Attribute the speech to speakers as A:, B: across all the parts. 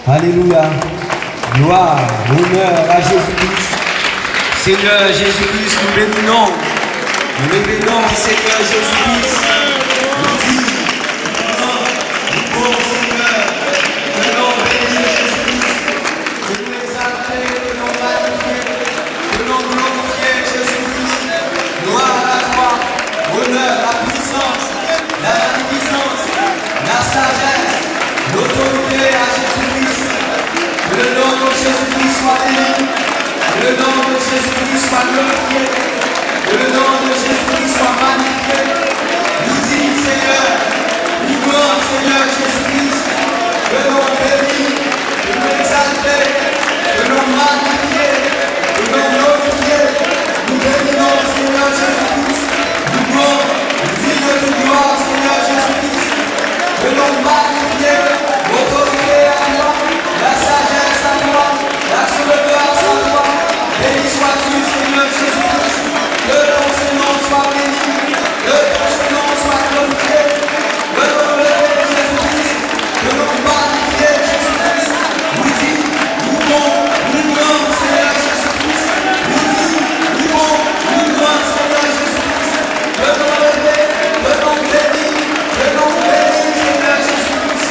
A: Alléluia. Gloire, honneur à Jésus-Christ. Seigneur Jésus-Christ, nous bénissons. Nous bénissons, Seigneur Jésus-Christ. Nous disons, nous bon Seigneur, que l'on bénisse Jésus-Christ, que nous exalter, que l'on magnifier, que l'on glorifier Jésus-Christ. Gloire à toi, honneur, la puissance, la magnificence, la sagesse, l'autorité à Jésus-Christ. Que le nom de Jésus-Christ soit béni, que le nom de Jésus-Christ soit glorifié, que le nom de Jésus-Christ soit magnifié. Nous disons Seigneur, nous grand Seigneur Jésus-Christ, que l'on bénit, que l'on exalte, que l'on magnifie, que l'on glorifie. Nous bénissons Seigneur Jésus-Christ, nous grand, nous disons de gloire Seigneur Jésus-Christ, que l'on magnifie, l'autorité à toi, la sagesse à toi, l'action de grâce à toi. Béni sois-tu Seigneur Jésus-Christ, que ton Seigneur soit béni, que ton Seigneur soit glorifié, que l'on lève Jésus-Christ, que l'on magnifie Jésus-Christ. Nous disons, nous bon, nous grand Seigneur Jésus-Christ, nous disons, nous bon, nous grand Seigneur Jésus-Christ, que l'on lève, que l'on bénit Seigneur Jésus-Christ.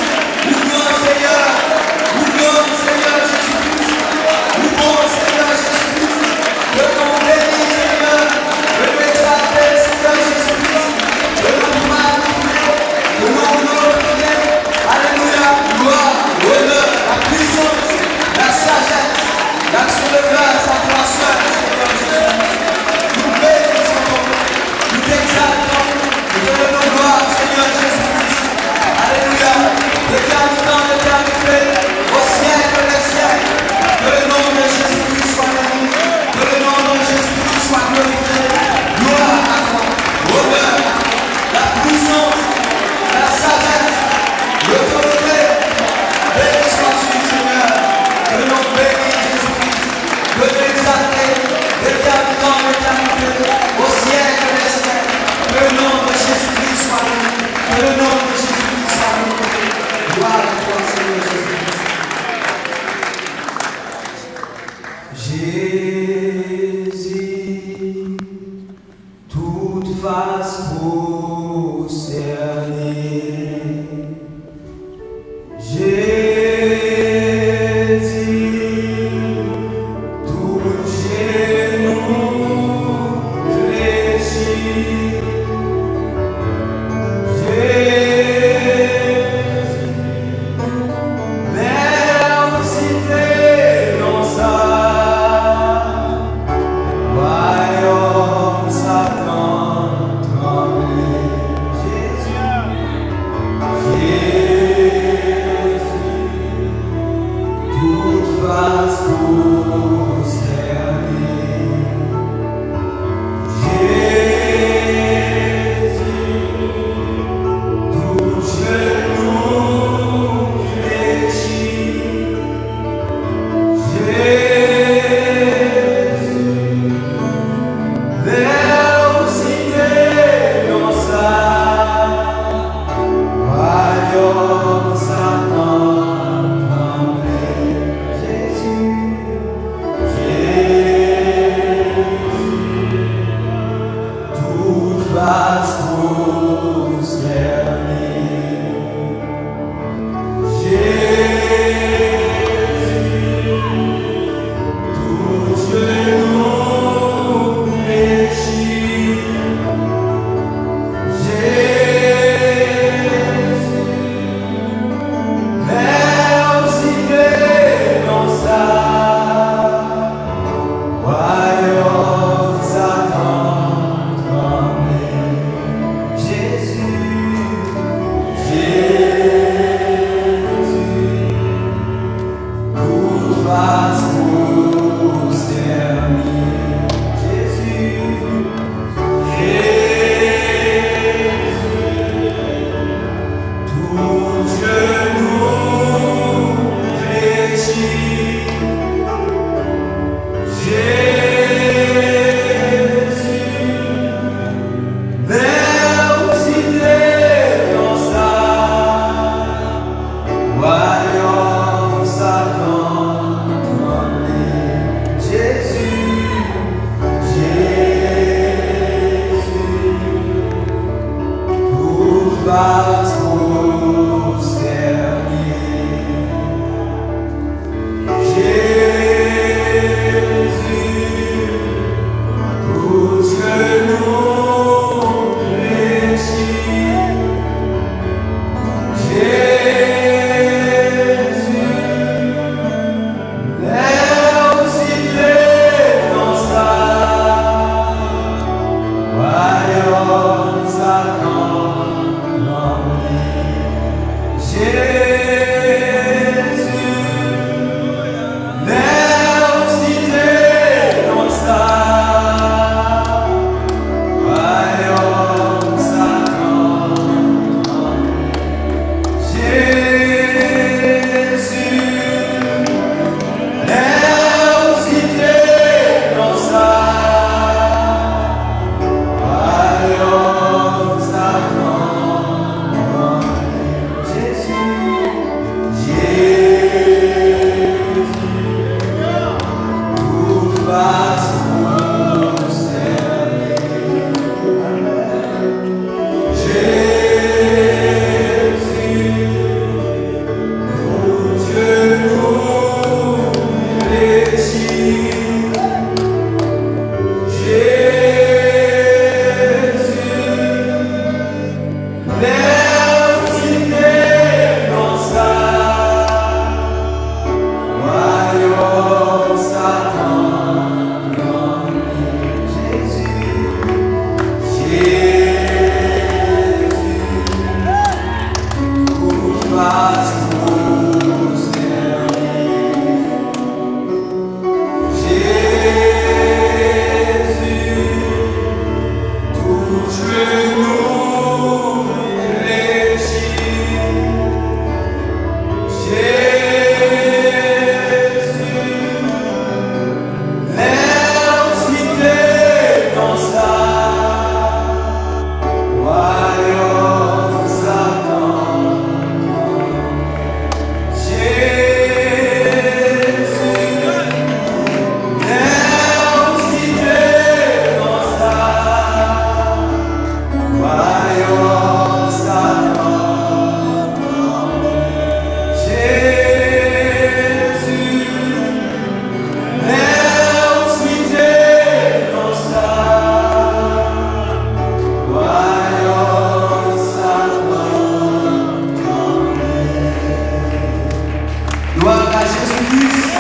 A: Gloire à Jésus-Christ.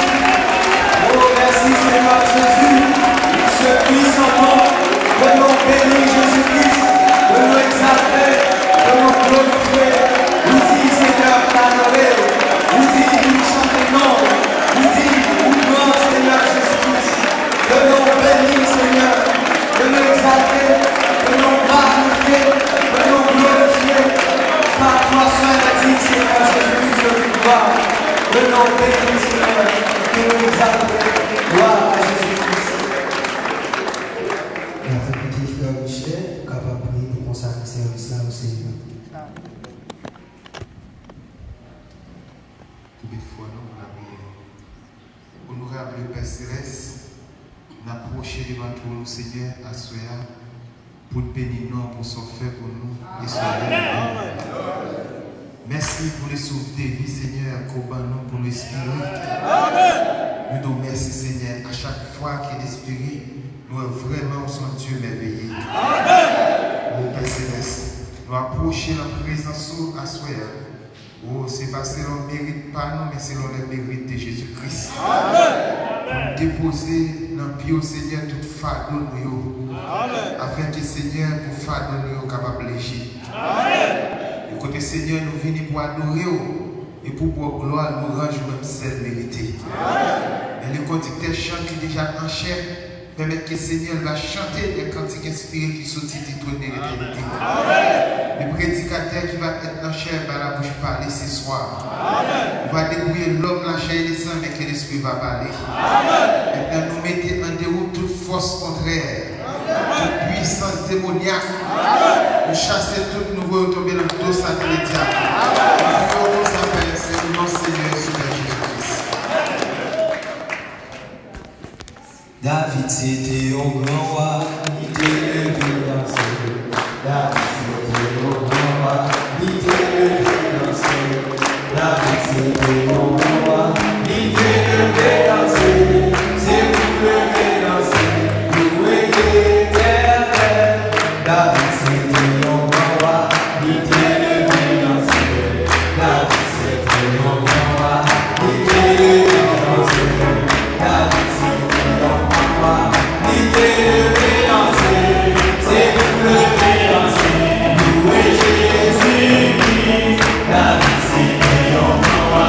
A: Oh, merci Seigneur Jésus. Ce puissant nom, que l'on bénit Jésus-Christ, que l'on exalter, que l'on glorifier. Nous dit Seigneur t'adorer, nous dit nous chanter non, nous dit nous grand Seigneur Jésus-Christ, que l'on bénit Seigneur, que l'on exalter, que l'on magnifier, que l'on glorifier. Par toi sois dit Seigneur Jésus-Christ de gloire, que l'on bénit Seigneur, que l'on exalter. Gloire à Jésus-Christ.
B: Notre petit frère Michel, capable de prier pour consacrer le service là au Seigneur.
C: Tout de fois, nous, la prière. Pour nous rappeler le Père Céleste, n'approcher devant toi, le Seigneur, à Soya, pour te bénir, non, pour son fait pour nous, et soyez. Merci pour les sauves des vies, Seigneur, qu'on nous pour l'inspirer. Nous nous merci, Seigneur, à chaque fois qu'il est inspiré, nous vraiment son Dieu merveilleux. Au Père Céleste, nous approcher la présence à Soya. Oh, c'est pas selon le mérite pas nous, mais selon le mérite de Jésus-Christ. Pour déposer dans le pied au Seigneur toute fardeau nous, afin que le Seigneur pour fardeau nous capable de léger. Et côté Seigneur, nous venons pour adorer et pour gloire nous rendre même celle méritée. Et le conducteur chante qui déjà en chair, permet que le Seigneur va chanter des cantiques inspirés qui sont du trône de l'éternité. Le prédicateur qui va être dans la chair va la bouche parler ce soir. On va débrouiller l'homme, la chair et le sang, mais que l'esprit va parler. Maintenant, nous mettons en déroute toute force contraire, toute puissance démoniaque. Nous chassons tout nouveau tomber dans le dos sacré du diable. Nous nous appelons, c'est le nom Seigneur Jésus-Christ.
A: David c'était au grand roi, il était levé dans ses rues. David c'était au grand roi, il était levé dans ses rues. David c'était au grand roi, il était levé dans ses rues. C'est pour lever dans ses rues, louer l'Éternel. David c'était au grand roi, il était levé dans ses rues. David c'était au grand roi, il était levé dans ses rues. David c'était au grand roi. Il est levé dans ses rues, c'est pour lever dans ses rues, louer Jésus-Christ. David, c'est au grand roi.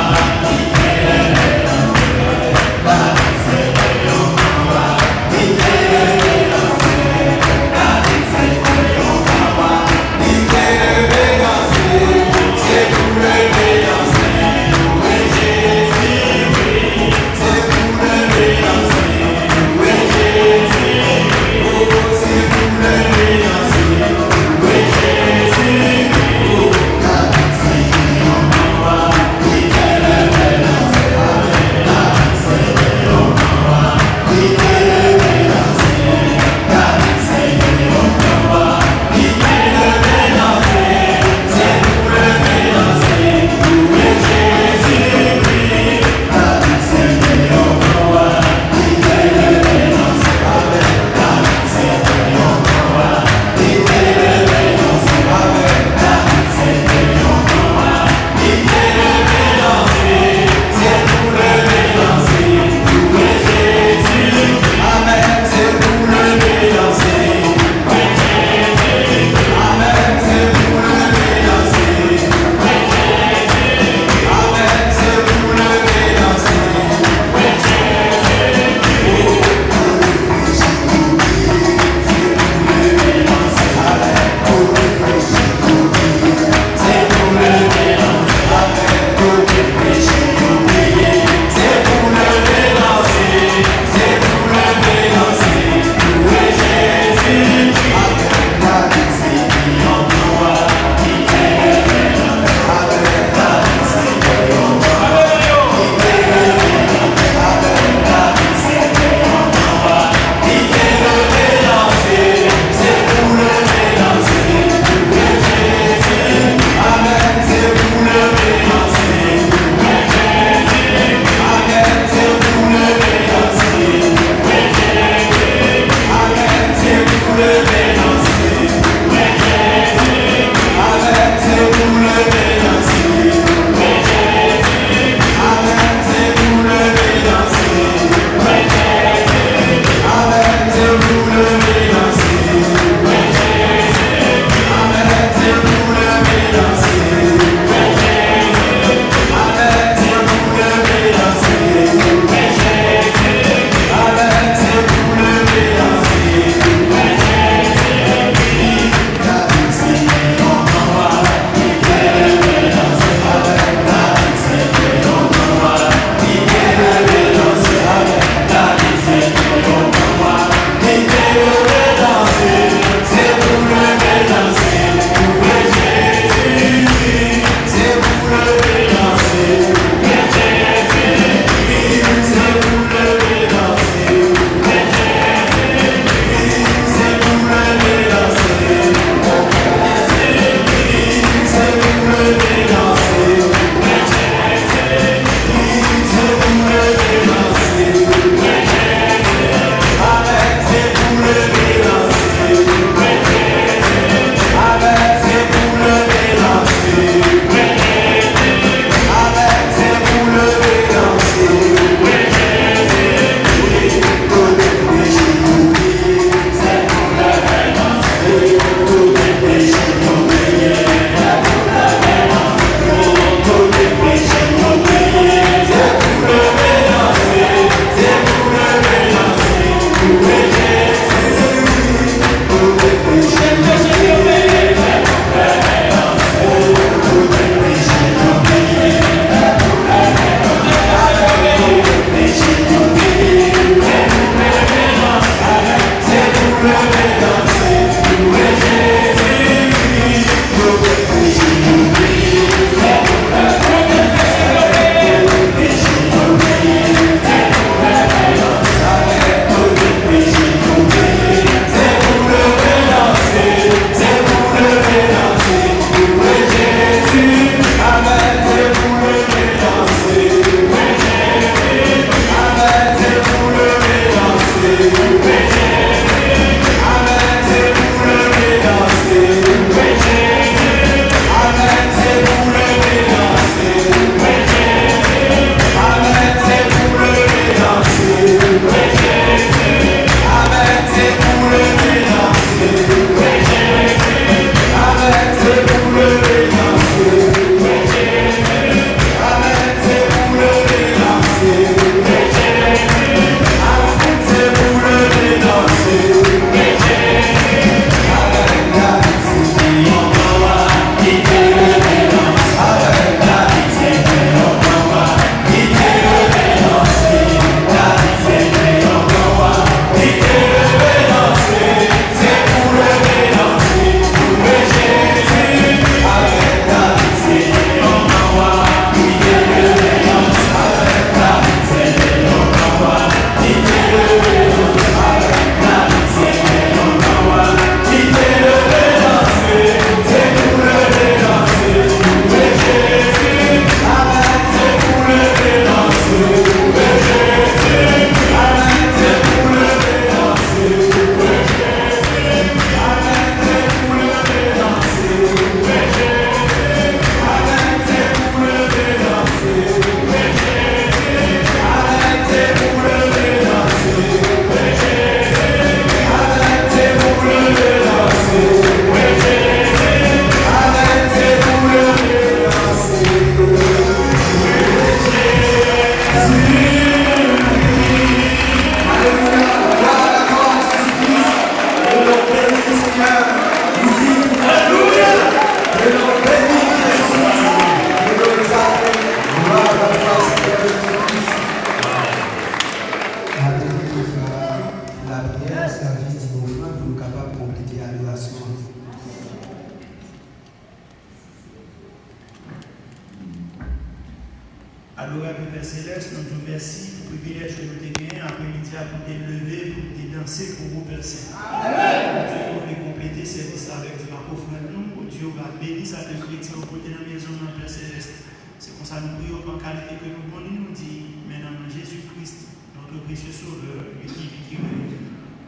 D: Adorable Père Céleste, nous vous remercions pour le privilège que nous avons gagné après-midi à pour lever, pour danser pour vous, Père Saint. Dieu, nous voulons compléter ce service avec la pauvre nous. Dieu va bénir sa chrétien au côté de la maison de Père Céleste. C'est comme ça que nous prions en qualité que nous voulons nous dire, maintenant Jésus-Christ, notre précieux Sauveur, lui qui vit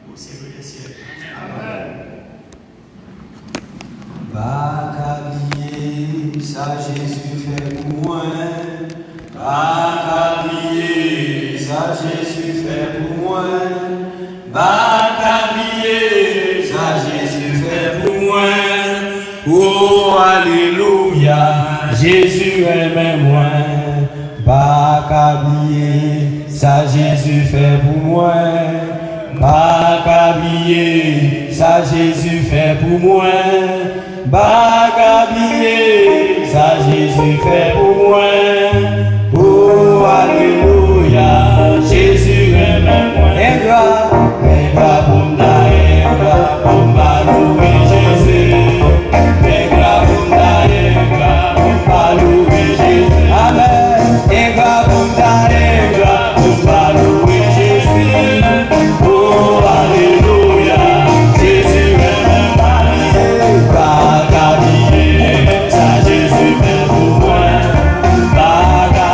D: au siècle des siècles. Amen.
A: Bacalier, ça Jésus fait pour moi. Bacalier, ça Jésus fait pour moi. Bacalier, ça Jésus fait pour moi. Oh, alléluia, Jésus aime moi. Bacalier, ça Jésus fait pour moi. Bacalier, ça Jésus fait pour moi. Bacalier, ça Jésus fait pour moi. Oh, alléluia, Jésus aime moi. Ingrat pour ingrat pour louer Jésus. Ingrat pour louer Jésus. Amen. Ingrat pour louer Jésus. Oh, alléluia, Jésus aime moi. Bacalier, ça Jésus fait pour moi. Bacalier,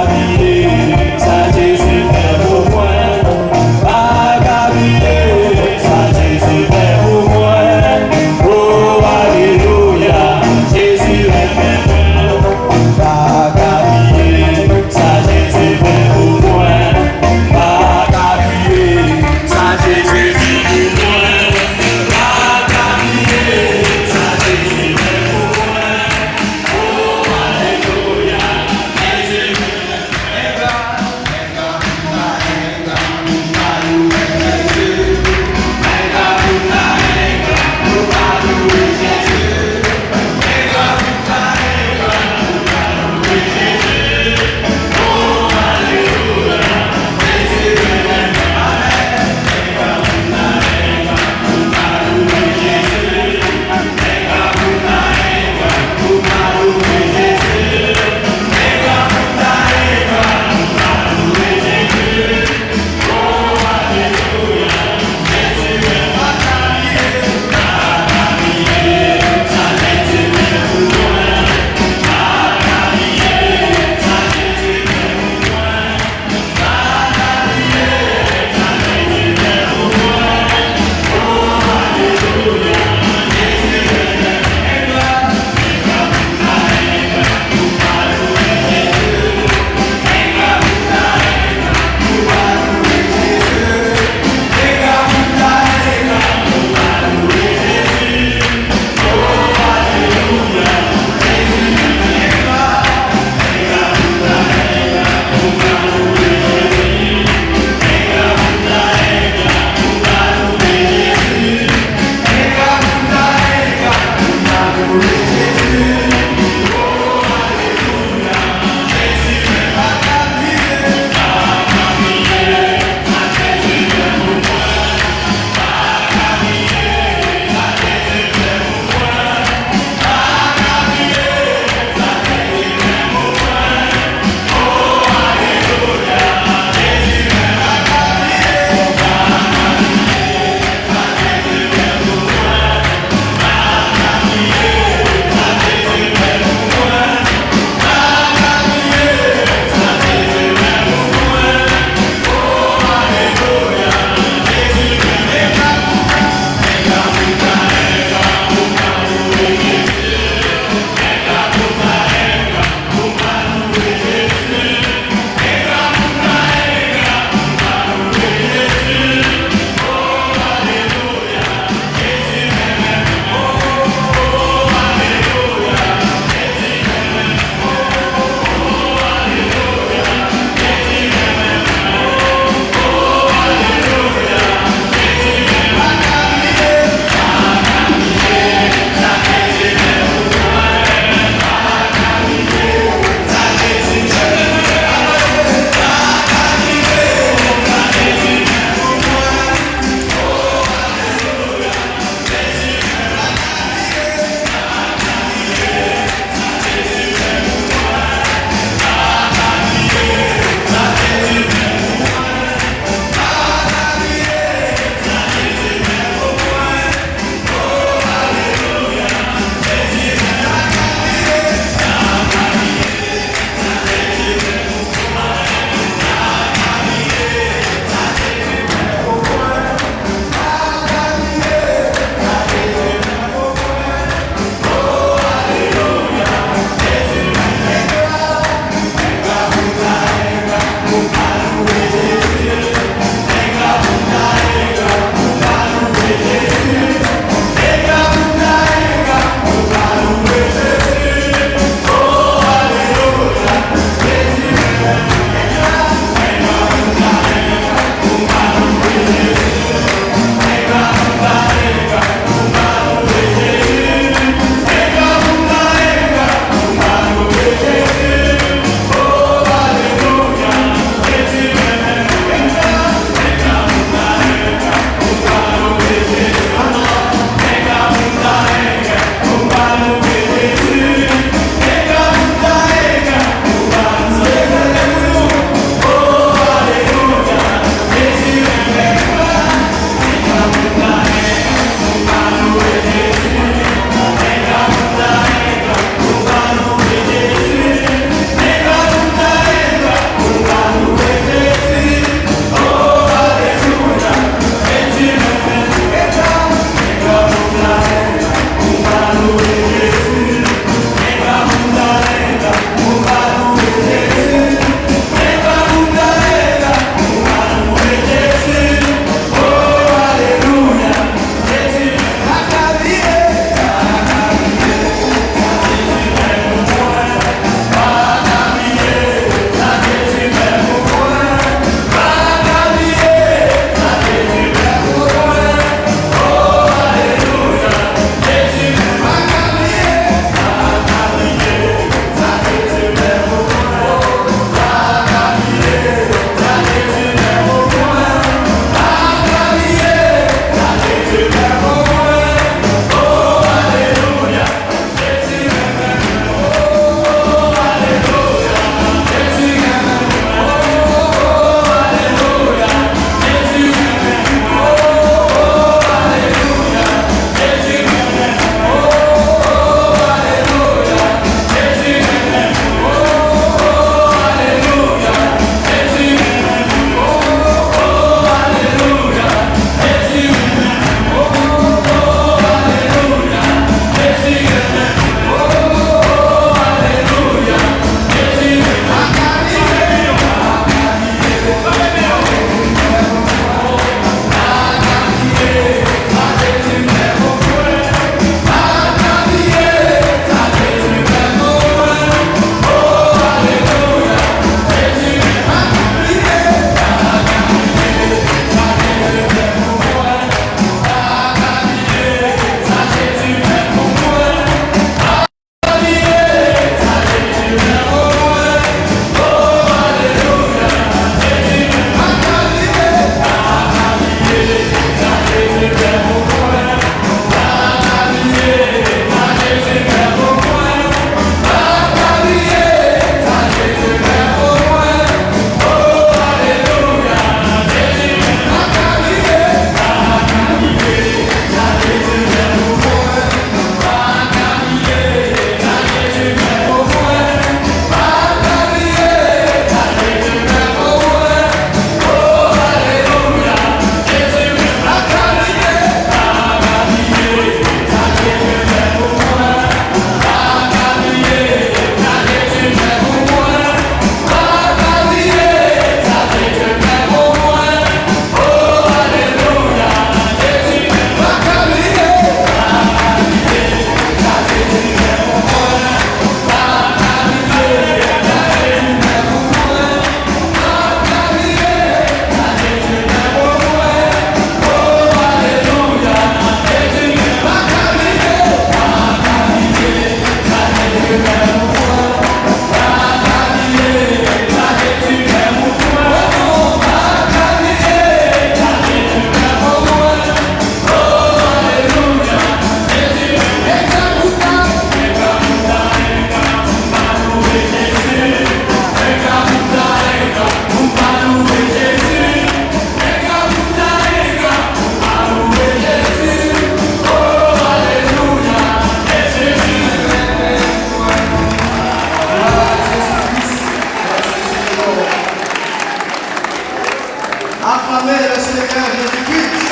E: Acclamez le Seigneur Jésus-Christ.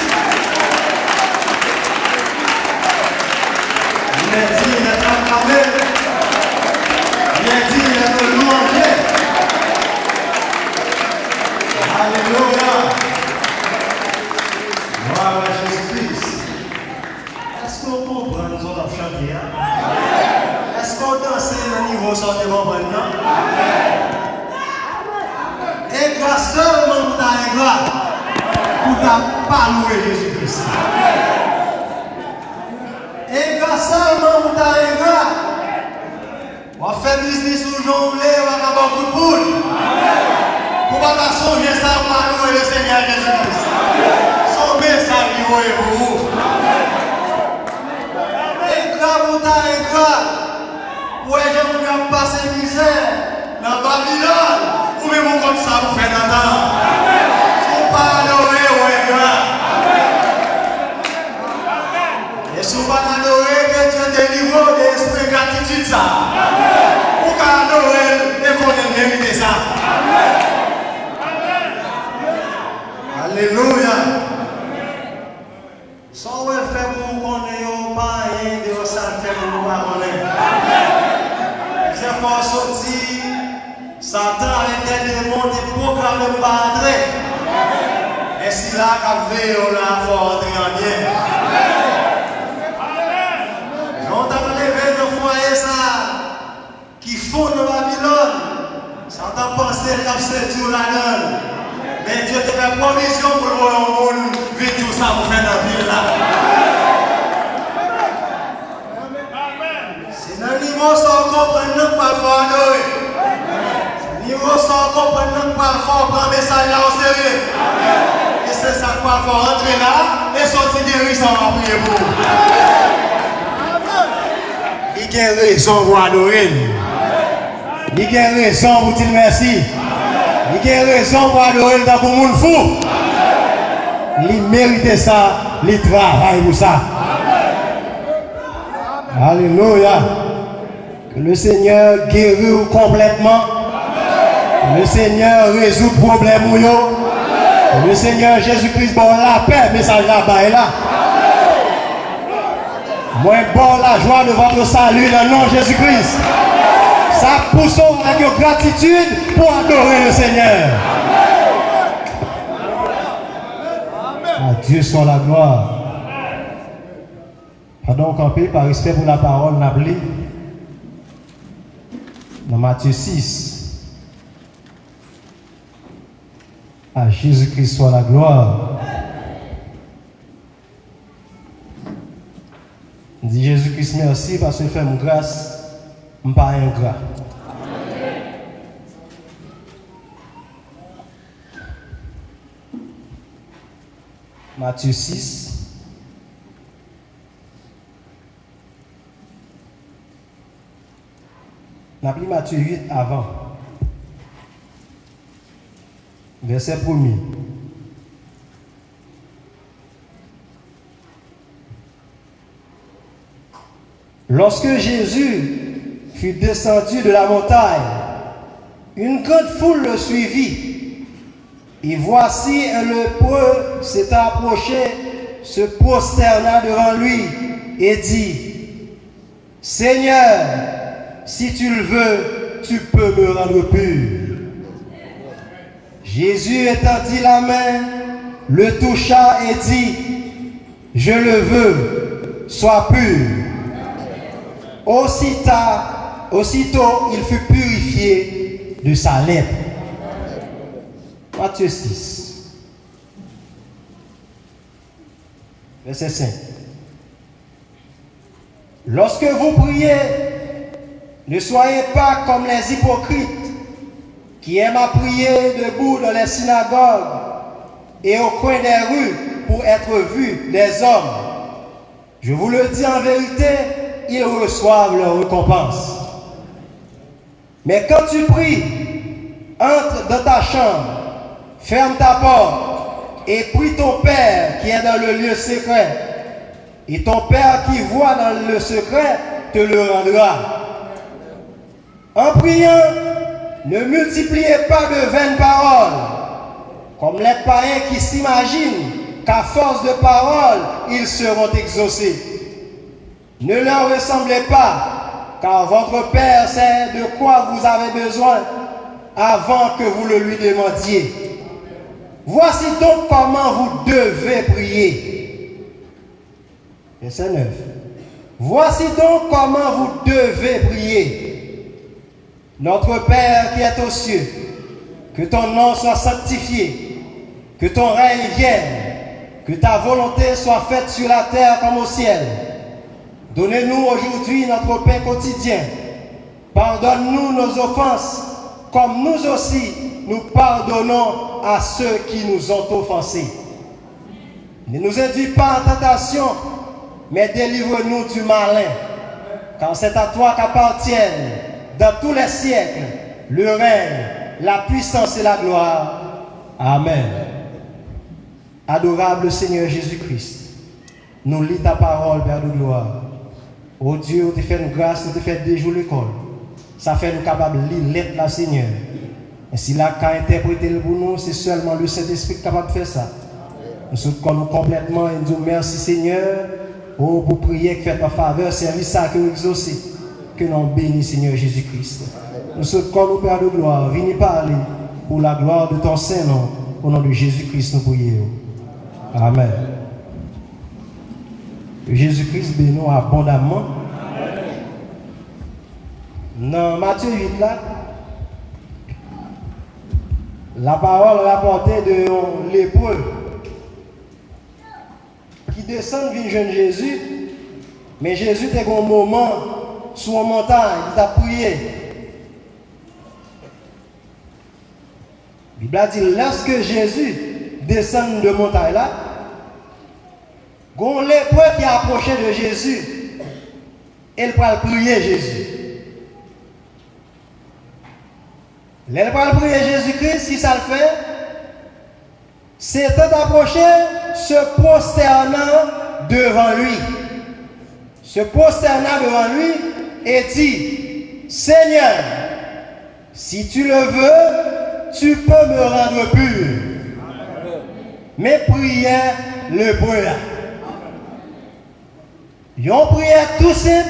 E: Il est digne d'être acclamé. Il est digne d'être louangé. Alléluia. Gloire à Jésus-Christ. Est-ce qu'on comprend nous autres chanter? Est-ce qu'on danse au niveau sorti maintenant? Et grâce seulement pour ta grâce, pour ta pas louer Jésus-Christ. Et grâce seulement pour ta grâce, on va faire business ou jongler, on va avoir beaucoup de poule. Pour ne pas songer ça pour louer le Seigneur Jésus-Christ. Son message qui est pour vous. Et grâce pour ta grâce, pour les gens qui ont passé misère dans Babylone. Ou même comme ça, vous faites entendre. Si vous pas adorer, vous êtes grave. Et si vous pas adorer, que Dieu délivre de l'esprit de gratitude. Ça. Vous pouvez adorer et qu'on ait mérité ça. Alléluia. Sans vous faire pour qu'on ait pas rien de ça, fait pour vous pas connaître. Les efforts sortis. Satan a été démonté pour programme de battre. Et si là, qu'a fait, on a fort entrer en bien. On t'a levé de foyer ça, qui font de Babylone. Satan pensait qu'il a fait tout la donne. Mais Dieu te fait provision pour le monde, vite tout ça pour faire dans la ville là. C'est dans le niveau sans comprendre, nous pas fort adorer. Niveau sans comprendre, nous pas fort prendre le message là au sérieux. Et c'est ça qu'on va faire rentrer là et sortir guéri sans prier pour vous. Il y a raison pour adorer. Il y a raison pour dire merci. Il y a raison pour adorer dans le monde fou. Il mérite ça, il travaille pour ça. Alléluia. Que le Seigneur guérit complètement. Le Seigneur résout le problème. Le Seigneur Jésus-Christ bon la paix, message là-bas et là. Moi bon la joie de votre salut dans le nom de Jésus-Christ. Ça pousse avec gratitude pour adorer le Seigneur. À Dieu soit la gloire. Pardon, campé par respect pour la parole, n'a pas dans Matthieu 6. À Jésus-Christ soit la gloire. On dit Jésus-Christ merci parce qu'il fait mon grâce, je ne suis pas ingrat. Matthieu 6. On a pris Matthieu 8 avant. Verset 1er. Lorsque Jésus fut descendu de la montagne, une grande foule le suivit. Et voici un lépreux s'est approché, se prosterna devant lui et dit, Seigneur, si tu le veux, tu peux me rendre pur. Jésus étendit la main, le toucha et dit, je le veux, sois pur. Aussitôt, il fut purifié de sa lèpre. Matthieu 6, verset 5. Lorsque vous priez, ne soyez pas comme les hypocrites qui aiment à prier debout dans les synagogues et au coin des rues pour être vus des hommes. Je vous le dis en vérité, ils reçoivent leur récompense. Mais quand tu pries, entre dans ta chambre, ferme ta porte et prie ton Père qui est dans le lieu secret. Et ton Père qui voit dans le secret te le rendra. En priant, ne multipliez pas de vaines paroles, comme les païens qui s'imaginent qu'à force de parole, ils seront exaucés. Ne leur ressemblez pas, car votre Père sait de quoi vous avez besoin avant que vous le lui demandiez. Voici donc comment vous devez prier. Verset 9. Voici donc comment vous devez prier. Notre Père qui est aux cieux, que ton nom soit sanctifié, que ton règne vienne, que ta volonté soit faite sur la terre comme au ciel. Donnez-nous aujourd'hui notre pain quotidien. Pardonne-nous nos offenses, comme nous aussi nous pardonnons à ceux qui nous ont offensés. Ne nous induis pas en tentation, mais délivre-nous du malin, car c'est à toi qu'appartiennent dans tous les siècles le règne, la puissance et la gloire. Amen. Adorable Seigneur Jésus-Christ, nous lis ta parole, Père de gloire. Oh Dieu, tu fais une grâce, tu fais déjouer l'école. Ça fait nous capables de lire l'être là, Seigneur. Et si là, qu'à interpréter pour nous, c'est seulement le Saint-Esprit capable de faire ça. Nous soutenons complètement et nous disons merci Seigneur. Oh, pour prier, que faites en faveur, service ça que vous exaucez. Que nous bénisse Seigneur Jésus-Christ. Nous soutenons nous, Père de gloire, venez parler pour la gloire de ton Saint-Nom. Au nom de Jésus-Christ, nous prions. Amen. Jésus-Christ bénit abondamment. Dans Matthieu 8, là, la parole rapportée de lépreux qui descend vers jeune Jésus, mais Jésus était un moment sur une montagne, il a prié. La Bible a dit, lorsque Jésus descend de montagne là, il y a un lépreux qui a approché de Jésus et il va prier Jésus. Il va prier Jésus-Christ, si ça le fait, c'est d'approcher, se prosternant devant lui. Se prosternant devant lui et dit, Seigneur, si tu le veux, tu peux me rendre pur. Mes prières le brûlent. Ils ont prière tout simple,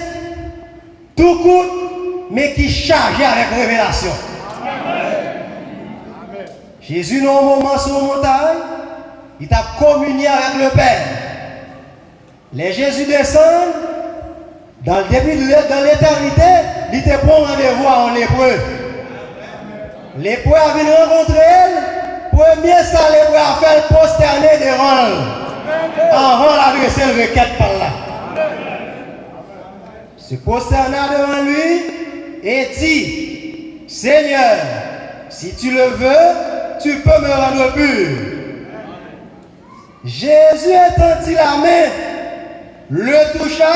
E: tout court, mais qui chargé avec révélation. Jésus, dans un moment sur la montagne, il a communié avec le Père. Les Jésus descendent, dans le début de l'éternité, il te prend rendez-vous en lépreux. Lépreux a venu rencontrer elle, premier ça lépreux a fait prosterner devant elle, avant d'adresser une requête par là. Se prosterna devant lui et dit, Seigneur, si tu le veux, tu peux me rendre pur. Jésus étendit la main, le toucha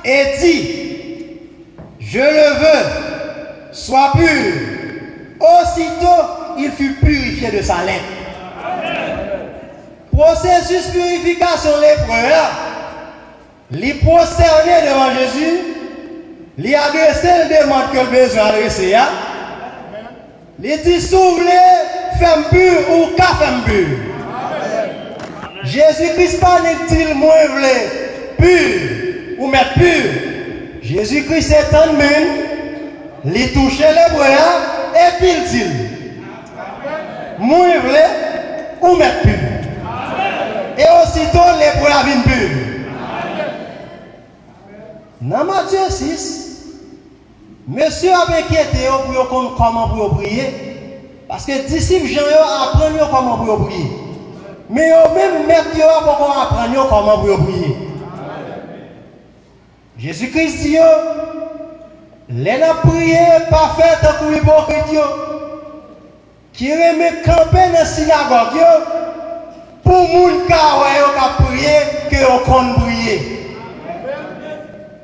E: et dit, je le veux, sois pur. Aussitôt, il fut purifié de sa lèpre. Processus purification lépreux, il prosterné devant Jésus, il a adressé le demande que le besoin adressé. Il dit, s'ouvre, femme pure ou qu'à femme pure. Jésus-Christ pas dit, moi, pur ou mettre pur. Jésus-Christ est en main, il touche les bras et puis il dit, moi, ou mettre pur. Et aussitôt, les bras viennent purs. Dans Matthieu 6, monsieur a inquiété pour comment pour prier. Parce que les disciples Jean apprennent comment pour prier. Mais eux-mêmes mettent pour apprendre comment pour prier. Jésus-Christ dit, les prié pas fait tant que hypocrite qui remet camper dans la synagogue pour moun ka prier que on compte prier.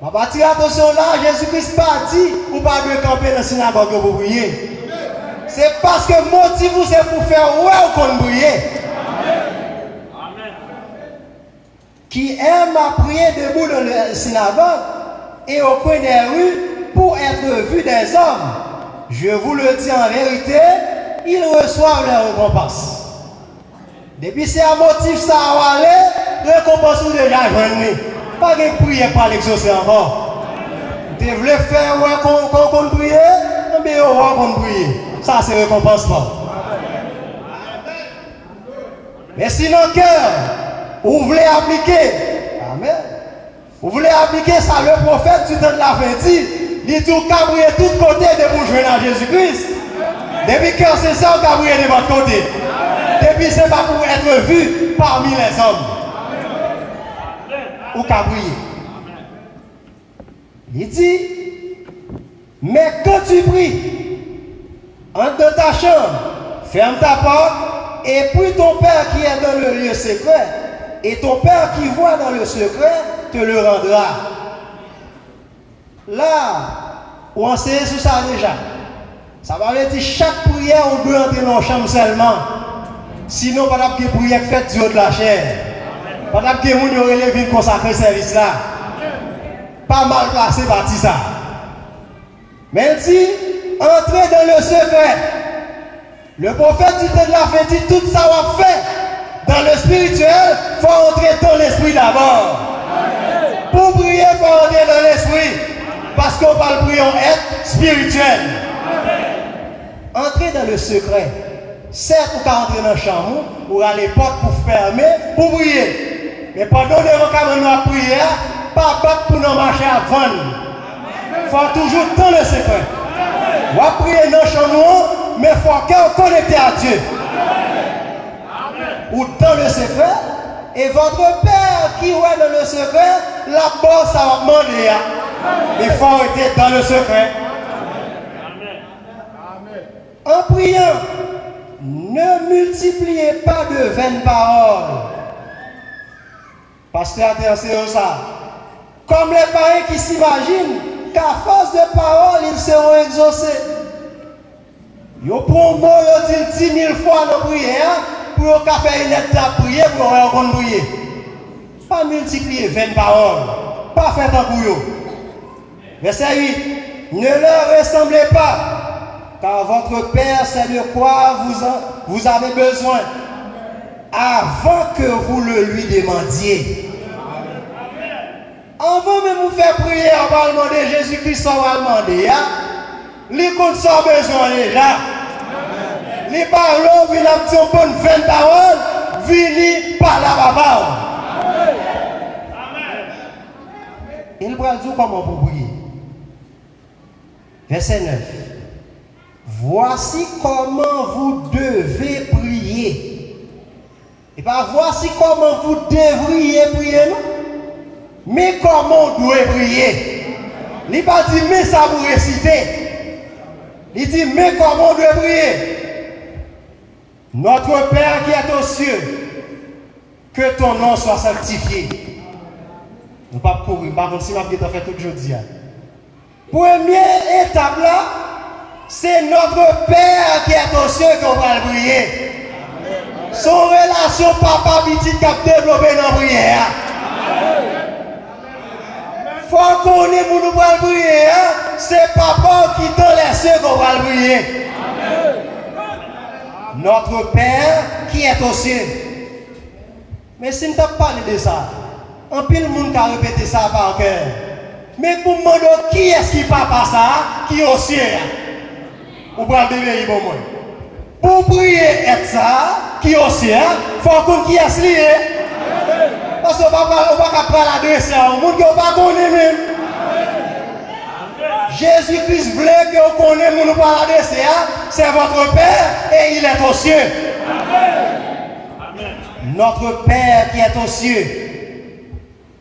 E: Ma bâtir attention là, Jésus-Christ pas dit ou pas de camper dans la synagogue pour prier. C'est parce que le motif c'est pour faire ouais ou qu'on prier. Qui aime à prier debout dans la synagogue et au coin des rues pour être vu des hommes. Je vous le dis en vérité, ils reçoivent leur récompense. Depuis c'est un motif ça va aller, récompense ou déjà joindre. Pas de prière par l'exaucer encore. Tu voulais faire qu'on prie, mais on va qu'on prie. Ça c'est récompensement. Mais si dans le cœur, vous voulez appliquer, amen. Vous voulez appliquer ça, le prophète du temps de la fin dit, il dit qu'à briller de tous côtés de vous joindre à Jésus-Christ. Depuis que c'est ça, vous briller de votre côté. Depuis c'est pas pour être vu parmi les hommes. Ou qu'à briller. Il dit, mais quand tu pries, entre dans ta chambre, ferme ta porte, et puis ton Père qui est dans le lieu secret, et ton Père qui voit dans le secret, te le rendra. Là, on sait sur ça déjà. Ça va dire chaque prière, on doit entrer dans la chambre seulement. Sinon, pas de prière faite du haut de la chair. Pas de moun yo relevé consacrer service là. Pas mal placé par ça. Mais il dit, entrez dans le secret. Le prophète du temps de la fin dit tout ça va faire. Dans le spirituel, il faut entrer dans l'esprit d'abord. Pour prier, il faut entrer dans l'esprit. Parce qu'on parle prier en être spirituel. Entrer dans le secret. Certes, vous pouvez entrer dans la chambre, ou à l'époque pour fermer, pour prier. Mais pendant que vous avez prié, pas battre pour nous marcher à vendre. Il faut toujours dans le secret. Vous prier dans la chambre, mais il faut que vous connectez à Dieu. Ou dans le secret, et votre Père qui est dans le secret, là-bas, ça va demander. Il faut être dans le secret. En priant, ne multipliez pas de vaines paroles. Pasteur, attention ça. Comme les parents qui s'imaginent qu'à force de paroles, ils seront exaucés. Ils prennent mot, ils disent 10 000 fois dans la prière pour faire une lettre à prier pour qu'on prier. Pas multiplier 20 paroles. Pas faire un couillon. Verset 8. Ne leur ressemblez pas. Car votre Père sait de quoi vous avez besoin avant que vous le lui demandiez. Avant même vous faire prier, on va demander Jésus-Christ, on va demander. Les comptes sont besoin déjà. Les paroles, vous avez une bonne 20 paroles, venez par la baba. Il va dire comment vous prier. Verset 9. Voici comment vous devez prier. Et pas voici comment vous devriez prier, non? Mais comment on doit prier? Il n'a pas dit, mais ça vous réciter. Il dit, mais comment on doit prier? Notre Père qui est aux cieux, que ton nom soit sanctifié. Nous ne pouvons pas courir, par contre, si nous avons fait tout aujourd'hui. Première étape là, c'est notre Père qui est aux cieux qu'on va prier. Son relation papa-petit qui a développé dans la prière. Il faut qu'on ait pour nous prier. C'est papa qui est dans les cieux qu'on va prier. Notre Père qui est aux cieux. Mais si nous ne parlons pas de ça, un pile de monde qui a répété ça par cœur. Mais pour me demander qui est-ce qui papa ça, qui est aux cieux. Ou pour le bébé, bon moi. Pour prier être ça, qui est au ciel, il faut qu'on qui est lié. Parce qu'on ne va pas prendre l'adresse à un monde qui ne va pas connaître même. Jésus-Christ voulait que vous connaissiez le monde qui va l'adresse à, c'est votre Père et il est aux cieux. Notre Père qui est aux cieux.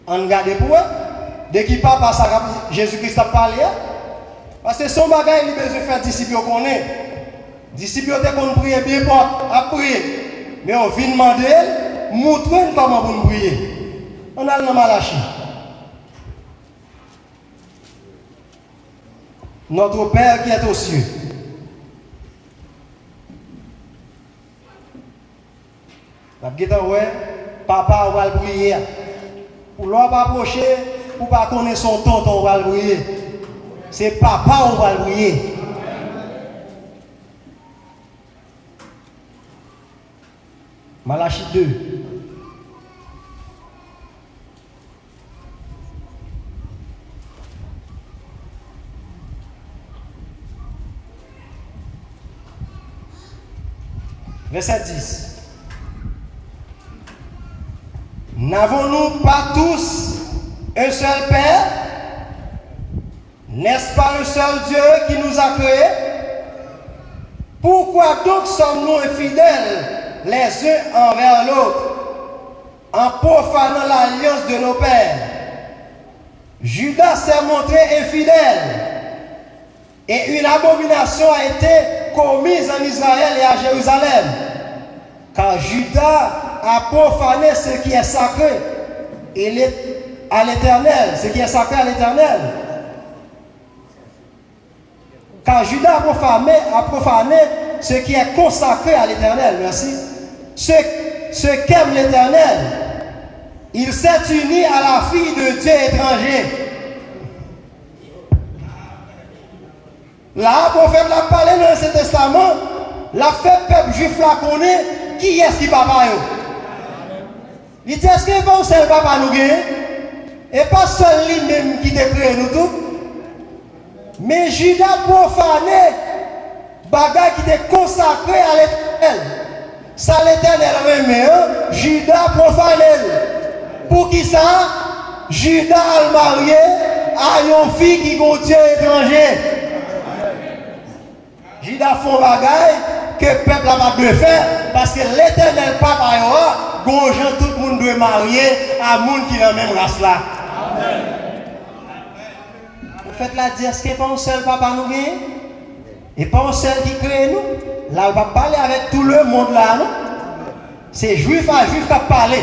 E: On regarde pour eux. Dès qu'il parle par ça, Jésus-Christ a parlé. Parce que son bagage, il a besoin de faire disciples qu'on est. Disciples qu'on prie bien pour prier. Mais on vient demander, montrez-nous comment vous prier. On a le Malachie. Notre Père qui est aux cieux. Papa va le prier. Pour l'on va approcher, pour ne pas connaître son tonton, on va le prier. C'est papa, on va le prier. Malachie 2. Verset 10. N'avons-nous pas tous un seul Père? N'est-ce pas le seul Dieu qui nous a créés? Pourquoi donc sommes-nous infidèles les uns envers l'autre, en profanant l'alliance de nos pères? Judas s'est montré infidèle, et une abomination a été commise en Israël et à Jérusalem, car Judas a profané ce qui est sacré à l'Éternel, ce qui est sacré à l'Éternel. Car Judas a profané ce qui est consacré à l'Éternel. Merci. Ce qu'aime l'Éternel, il s'est uni à la fille de Dieu étranger. Là, le prophète l'a parlé dans l'Ancien Testament, l'a fait peuple juif la connaît, qui est-ce qui papa yo? Il dit, est-ce que bon c'est le papa nous gagne? Et pas seul lui-même qui te crée nous tous. Mais Judas profané, bagage qui était consacré à l'Éternel. Ça l'Éternel même, Judas profané. Pour qui ça? Judas a marié à une fille qui est Dieu étranger. Judas font bagaille que le peuple n'a pas de faire parce que l'Éternel papa gonjan tout le monde doit marier à monde qui est dans la même race là. Vous faites la dire est-ce que pas un seul papa nous gagne et pas un seul qui crée nous. Là on va parler avec tout le monde là non. C'est juif à juif qui a parlé.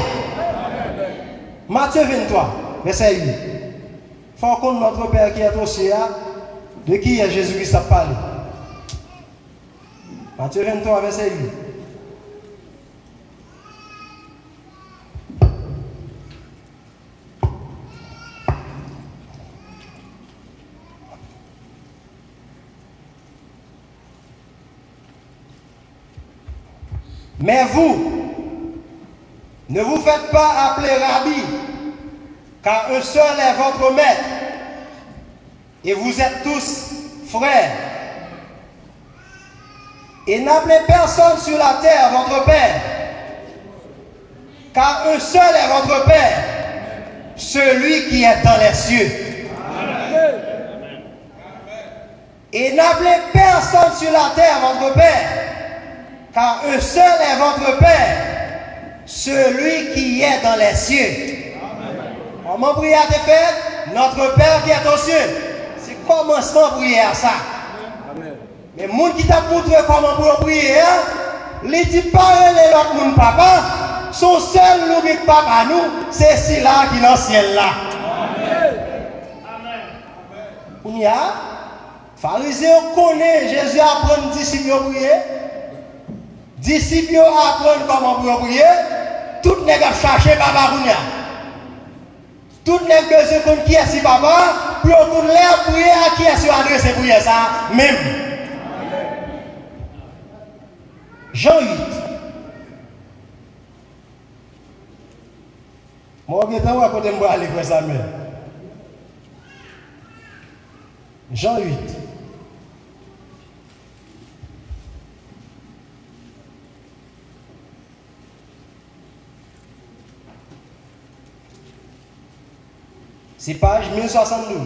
E: Matthieu 23 verset 8. Faut qu'on notre Père qui est au ciel, de qui est Jésus-Christ a parlé. Matthieu 23, verset 8. Mais vous, ne vous faites pas appeler Rabbi, car un seul est votre maître, et vous êtes tous frères. Et n'appelez personne sur la terre votre Père, car un seul est votre Père, celui qui est dans les cieux. Amen. Et n'appelez personne sur la terre votre Père, car un seul est votre Père, celui qui est dans les cieux. Amen. Comment prier à tes faits? Notre Père qui est aux cieux. C'est commencement prier à ça. Mais les gens qui t'a montré comment pour prier, ils disent pas les autres gens papa, son seul nous papa nous, c'est celui-là qui est dans le ciel là. Amen. On y a, pharisiens connaissent Jésus apprend disciples à prier. Disciples apprennent comment pour prier. Tout le monde a cherché papa Kounia. Tout le monde a besoin de qui est si papa, pour tout le monde prier à qui est adressé prier ça même. Jean 8. Moi, je vais à côté de moi aller faire ça même. Jean 8. C'est page 1072.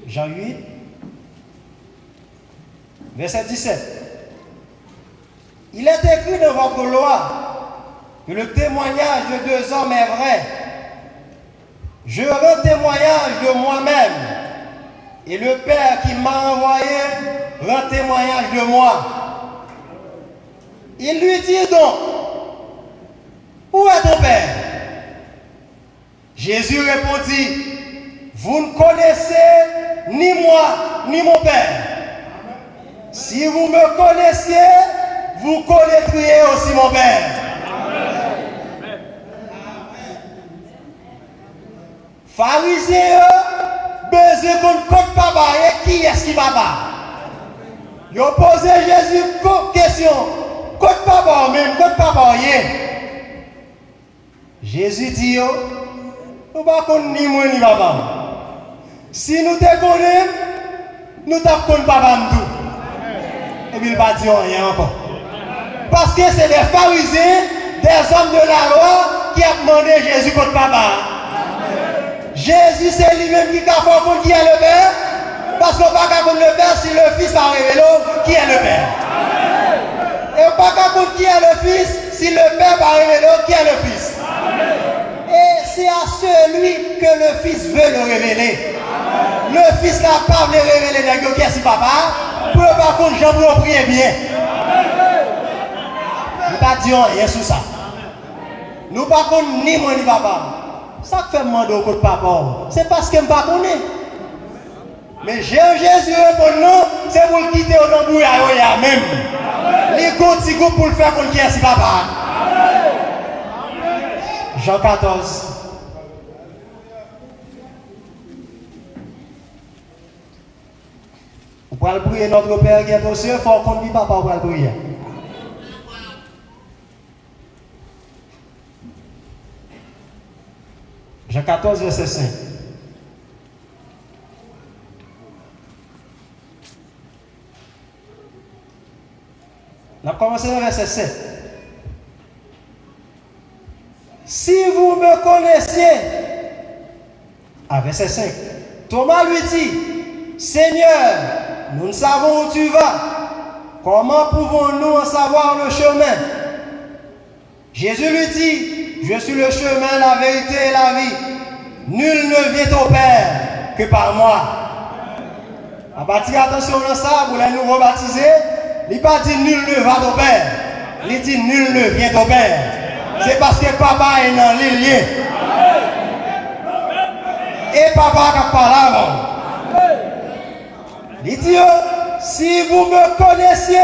E: Jean 8, verset 17. Il est écrit dans votre loi que le témoignage de deux hommes est vrai. Je rends témoignage de moi-même et le Père qui m'a envoyé rend témoignage de moi. Il lui dit donc, où est ton Père? Jésus répondit, vous ne connaissez ni moi, ni mon Père. Si vous me connaissiez, vous connaîtriez aussi mon Père. Pharisiens, besoin qu'on compte papa et qui est-ce qui papa? Ils ont posé Jésus une question. Côte papa même, côte papa rien. Jésus dit, nous ne pouvons pas ni moi ni papa. Si nous te connaissons, nous ne connaissons pas tout. Et puis il ne va dire rien encore. Parce que c'est des pharisiens, des hommes de la loi qui ont demandé Jésus contre papa. Jésus c'est lui-même qui a fait qui est le Père. Parce qu'on ne peut pas connaître le Père si le Fils a révélé qui est le Père. Et on ne peut pas connaître qui est le Fils si le Père n'a révélé qui est le Fils. Et c'est à celui que le Fils veut le révéler. Le Fils n'a pas voulu révéler les qui est si papa. Pour ne pas contre Jean pour prier bien. Nous ne pas dire rien sur ça. Nous ne pas contre ni moi ni papa. Ça fait demander au côté papa. C'est parce que je ne pas connais. Mais Jésus répond non, c'est pour le quitter au tambouille à même. Les gouttes pour le faire qu'on qui est si papa. Jean 14. Vous pouvez prier notre Père qui est aux cieux, il faut qu'on dise papa, vous pouvez prier. Jean 14, verset 5. On a commencé le verset 7. Si vous me connaissiez, verset 5, Thomas lui dit, Seigneur, nous ne savons où tu vas. Comment pouvons-nous en savoir le chemin? Jésus lui dit, je suis le chemin, la vérité et la vie. Nul ne vient au Père que par moi. À partir attention à ça, pour les nouveaux baptisés, il n'a pas dit nul ne va au Père. Il dit nul ne vient au Père. C'est parce que papa est dans l'île. Et papa qui parle avant. Il dit, si vous me connaissiez,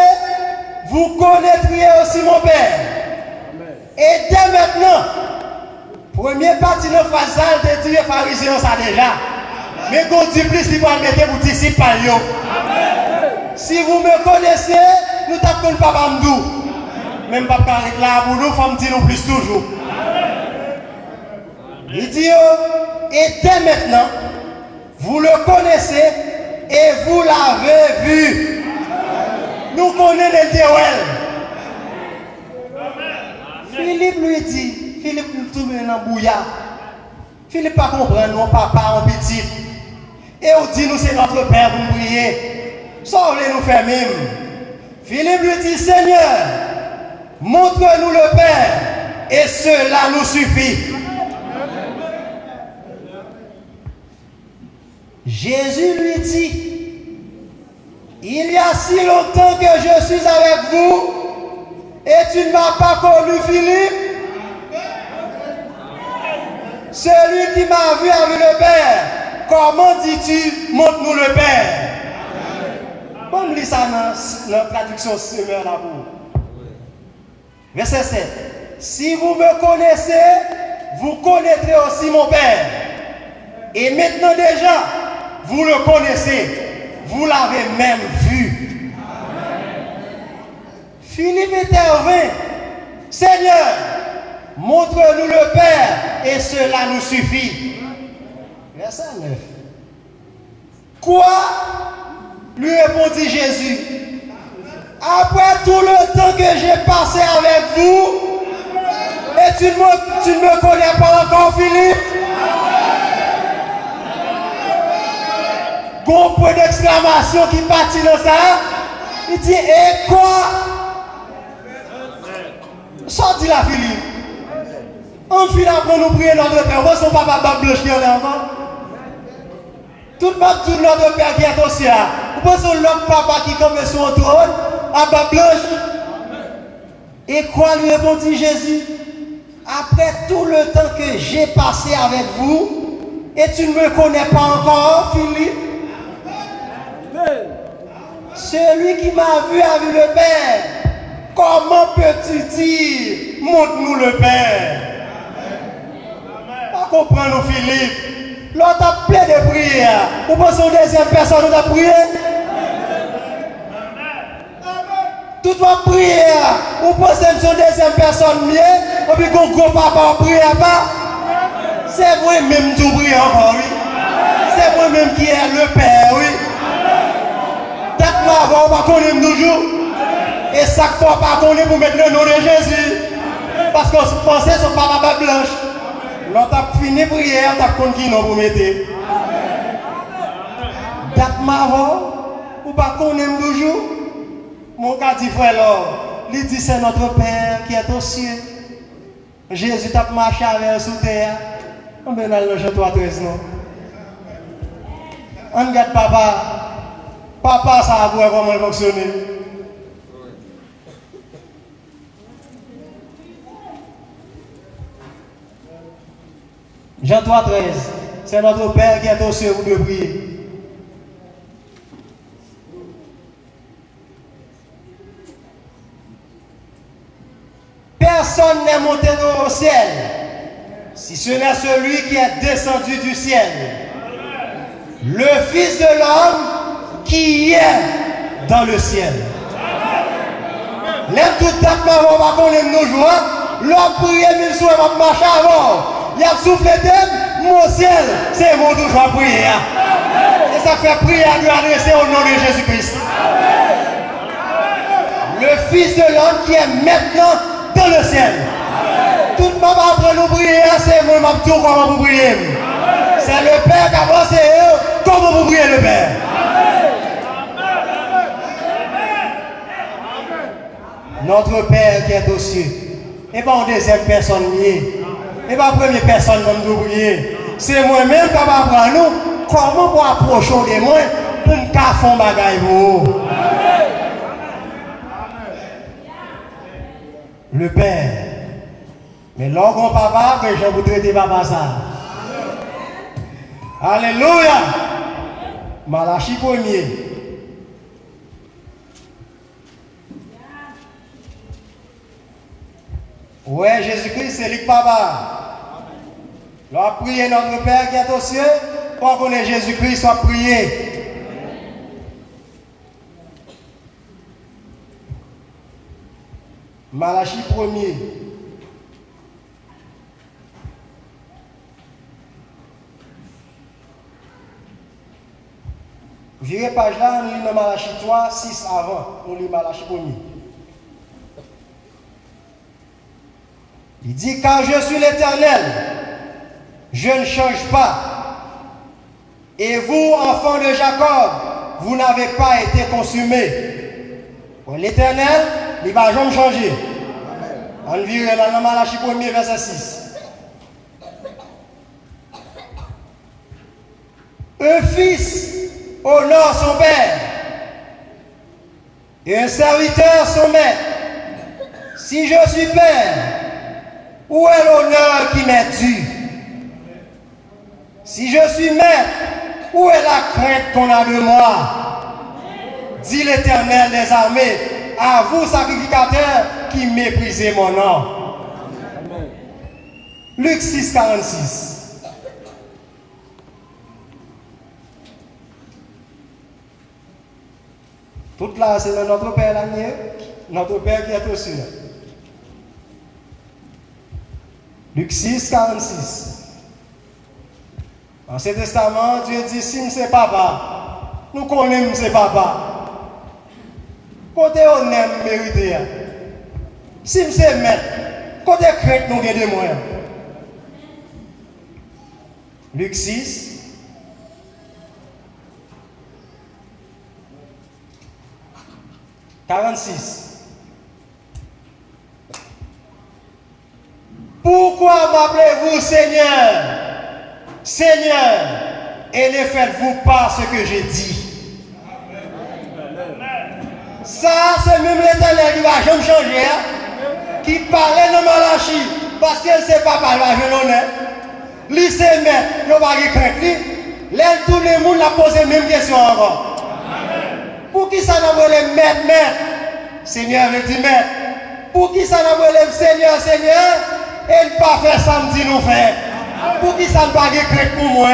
E: vous connaîtriez aussi mon Père. Et dès maintenant, première partie de la phrase de Dieu pharisien, ça déjà. Mais quand Dieu plus, il va mettre pour disciples. Si vous me connaissez, nous t'appelons papa Mdou. Même papa là pour nous, faut me dire non plus toujours. Il dit, et dès maintenant, vous le connaissez et vous l'avez vu. Nous connaissons les théories. Philippe lui dit, Philippe nous trouve dans le bouillard. Philippe pas comprendre, non papa, en petit. Et on dit, nous c'est notre Père pour prier. Ça, on voulait nous faire même. Philippe lui dit, Seigneur, montre-nous le Père, et cela nous suffit. Jésus lui dit, il y a si longtemps que je suis avec vous, et tu ne m'as pas connu, Philippe. Celui qui m'a vu a vu le Père. Comment dis-tu, montre-nous le Père? Bon, lis ça dans la traduction Semeur d'amour. Verset 7. Si vous me connaissez, vous connaîtrez aussi mon Père. Et maintenant déjà, vous le connaissez. Vous l'avez même vu. Philippe intervint. Seigneur, montre-nous le Père et cela nous suffit. Verset 9. Quoi? Lui répondit Jésus. Après tout le temps que j'ai passé avec vous, et tu ne me connais pas encore, Philippe? Gros point d'exclamation qui partit dans ça. Il dit, et quoi? Sorti la Philippe. On finit après nous prier notre Père. On va son papa blanche qui est là encore. Tout notre Père qui est au ciel. Vous pensez l'homme papa qui tombe sur un trône, à bas blanche. Et quoi lui répondit Jésus? Après tout le temps que j'ai passé avec vous, et tu ne me connais pas encore, Philippe? Celui qui m'a vu a vu le Père. Comment peux-tu dire, montre-nous le Père? Pas comprendre, Philippe. L'autre a plein de prières. Vous pensez aux deuxième personne qui a prié? Toute ma prière, vous pensez que c'est une deuxième personne mieux, et puis qu'on gros papa prie pas. C'est moi-même qui prie encore, oui. C'est moi-même qui est le Père, oui. Peut-être qu'avant, on va connaître toujours. Et chaque fois, pas connaître pour mettre le nom de Jésus. Parce qu'on pensait sur papa blanche. L'on a fini prière, on a compris non pour mettre. Peut-être qu'avant, on va connaître toujours. Mon cas dit frère là, il dit c'est notre Père qui est aux cieux. Jésus t'a marché avec sous terre. On va dans le Jean 3:13 non. On regarde papa. Papa ça a voir comment il fonctionne. Jean 3:13. C'est notre Père qui est aux cieux, vous devez prier. Personne n'est monté au ciel, si ce n'est celui qui est descendu du ciel, le Fils de l'homme qui est dans le ciel. Les tout tapements, on va connaître nos joies, l'homme prier, mille souhaits, on va marcher avant. Il y a soufflé d'elle, mon ciel, c'est mon toujours prier. Et ça fait prier à lui adresser au nom de Jésus-Christ. Le Fils de l'homme qui est maintenant dans le ciel. Tout le monde après nous prier, c'est moi qui tout comment vous prier. C'est le Père qui a avancé, comment vous priez le Père. Notre Père qui est aux cieux. Et pas en deuxième personne liée. Et pas en première personne comme nous prier. C'est moi-même qui va apprendre nous comment pour approcher de moi pour me faire un bagage pour vous. Le Père. Mais l'orgon papa, que je vous traite papa ça. Alléluia. Malachie 1er. Ouais, Jésus-Christ, c'est lui papa. L'on prier notre Père qui est aux cieux, pour qu'on ait Jésus-Christ, soit prié. Malachie 1er. Virez page là, on lit dans Malachie 3, 6 avant. On lit Malachie 1er. Il dit, car je suis l'Éternel, je ne change pas. Et vous, enfants de Jacob, vous n'avez pas été consumés. L'Éternel, il ne va jamais changer. On vire dans Malachie 1er, verset 6. Un fils honore son père, et un serviteur son maître. Si je suis père, où est l'honneur qui m'est dû? Si je suis maître, où est la crainte qu'on a de moi? Dit l'Éternel des armées, à vous sacrificateurs qui méprisez mon nom. Luc 6, 46. Tout là, c'est notre Père l'année, notre Père qui est aux cieux. Luc 6, 46. Ancien Testament, Dieu dit, si c'est papa, nous connaissons c'est papa. Côté honnête, mérité. Si c'est maître, côté crainte, nous avons des moyens. Luc 6. « 46. Pourquoi m'appelez-vous Seigneur, Seigneur, et ne faites-vous pas ce que j'ai dit? Ça, c'est même l'Éternel qui va jamais changer, hein? Qui parlait de Malachie, parce qu'elle ne sait pas parler à l'honneur. Lui, c'est maître, il va pas craindre. L'aide, tout le monde a posé la même question encore. Pour qui ça n'a pas le maître? Seigneur veut dire maître. Pour qui ça n'a pas le Seigneur, Seigneur? Et ne pas faire samedi nous faire. Pour qui ça n'a pas de crainte pour moi?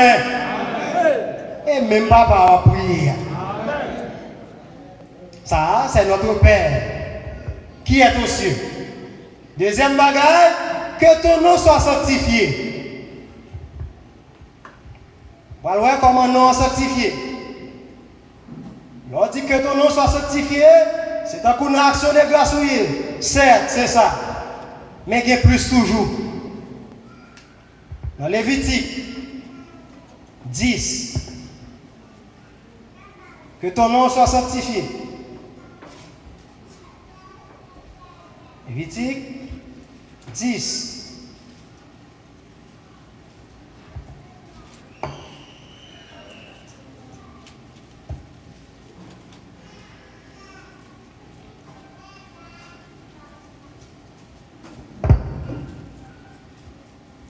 E: Et même papa a prié. Ça, c'est notre Père qui est aux cieux. Deuxième bagage, que ton nom soit sanctifié. Voilà comment nom est sanctifié. On dit que ton nom soit sanctifié, c'est un coup d'action de grâce. Certes, c'est ça. Mais il y a plus toujours. Dans Lévitique 10, que ton nom soit sanctifié. Lévitique 10.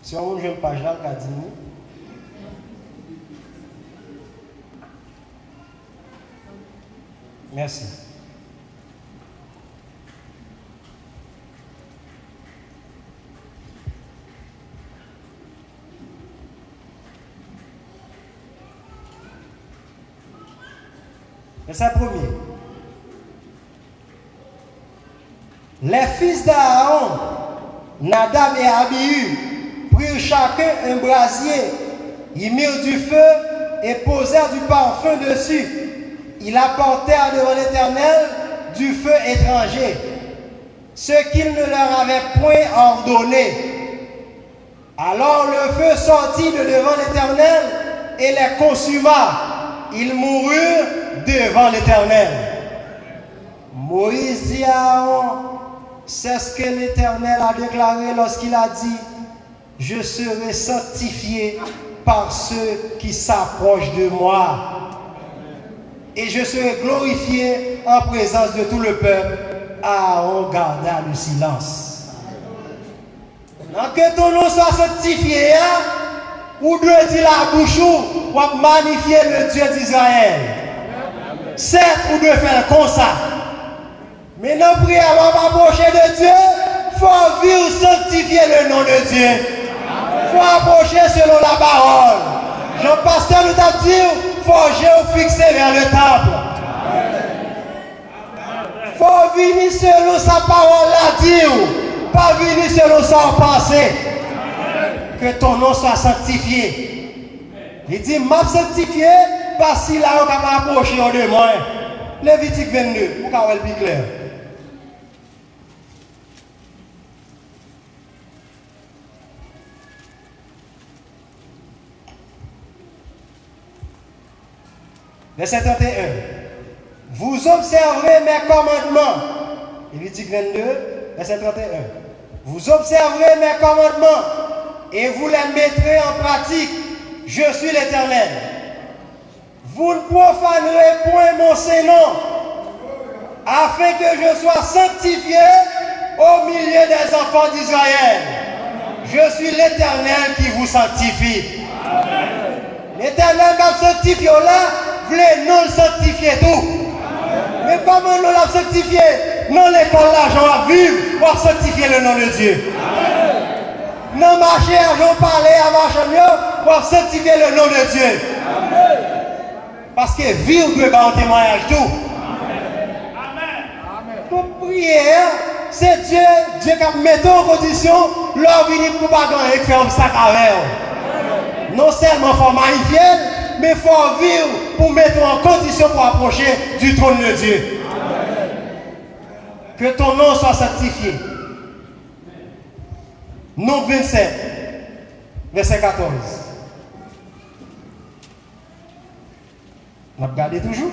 E: Si on joue une page là, il a dit nous. Merci. Verset premier. Les fils d'Aaron, Nadab et Abihu, prirent chacun un brasier, ils mirent du feu et posèrent du parfum dessus. Ils apportèrent devant l'Éternel du feu étranger, ce qu'il ne leur avait point ordonné. Alors le feu sortit de devant l'Éternel et les consuma. Ils moururent devant l'Éternel. Moïse dit à Aaron, c'est ce que l'Éternel a déclaré lorsqu'il a dit, je serai sanctifié par ceux qui s'approchent de moi. Et je serai glorifié en présence de tout le peuple. Aaron garda le silence. Donc que ton nom soit sanctifié, ou doit dire la bouche ou magnifier le Dieu d'Israël. Certes, ou doit faire comme ça. Mais non, prière avant m'approcher de Dieu, il faut vivre sanctifier le nom de Dieu. Il faut approcher selon la parole. Jean-Pasteur nous a dit, il faut fixer vers le temple. Il faut venir selon sa parole la dire, pas venir selon sa pensée. Que ton nom soit sanctifié. Il dit, m'a sanctifié parce qu'il a approché de moi. Lévitique 22, pour qu'on soit plus clair. Verset 31. Vous observerez mes commandements. Lévitique 22, verset 31. Vous observerez mes commandements et vous les mettrez en pratique. Je suis l'Éternel. Vous ne profanerez point mon Saint-Nom, afin que je sois sanctifié au milieu des enfants d'Israël. Je suis l'Éternel qui vous sanctifie. L'Éternel qui a sanctifié là, voulait nous sanctifier tout. Mais comment nous l'a sanctifié? Dans l'école là, j'en vivre pour sanctifier le nom de Dieu. Dans marcher, j'en parler à marcher pour sanctifier le nom de Dieu. Parce que vivre peut pas en témoignage tout. Amen. Pour prière, c'est Dieu qui met en condition, l'homme vient pour pas gagner et faire un sac avec. Non seulement il faut magnifier, mais il faut vivre pour mettre en condition pour approcher du trône de Dieu. Amen. Que ton nom soit sanctifié. Nombre 27, verset 14. On va regarder toujours.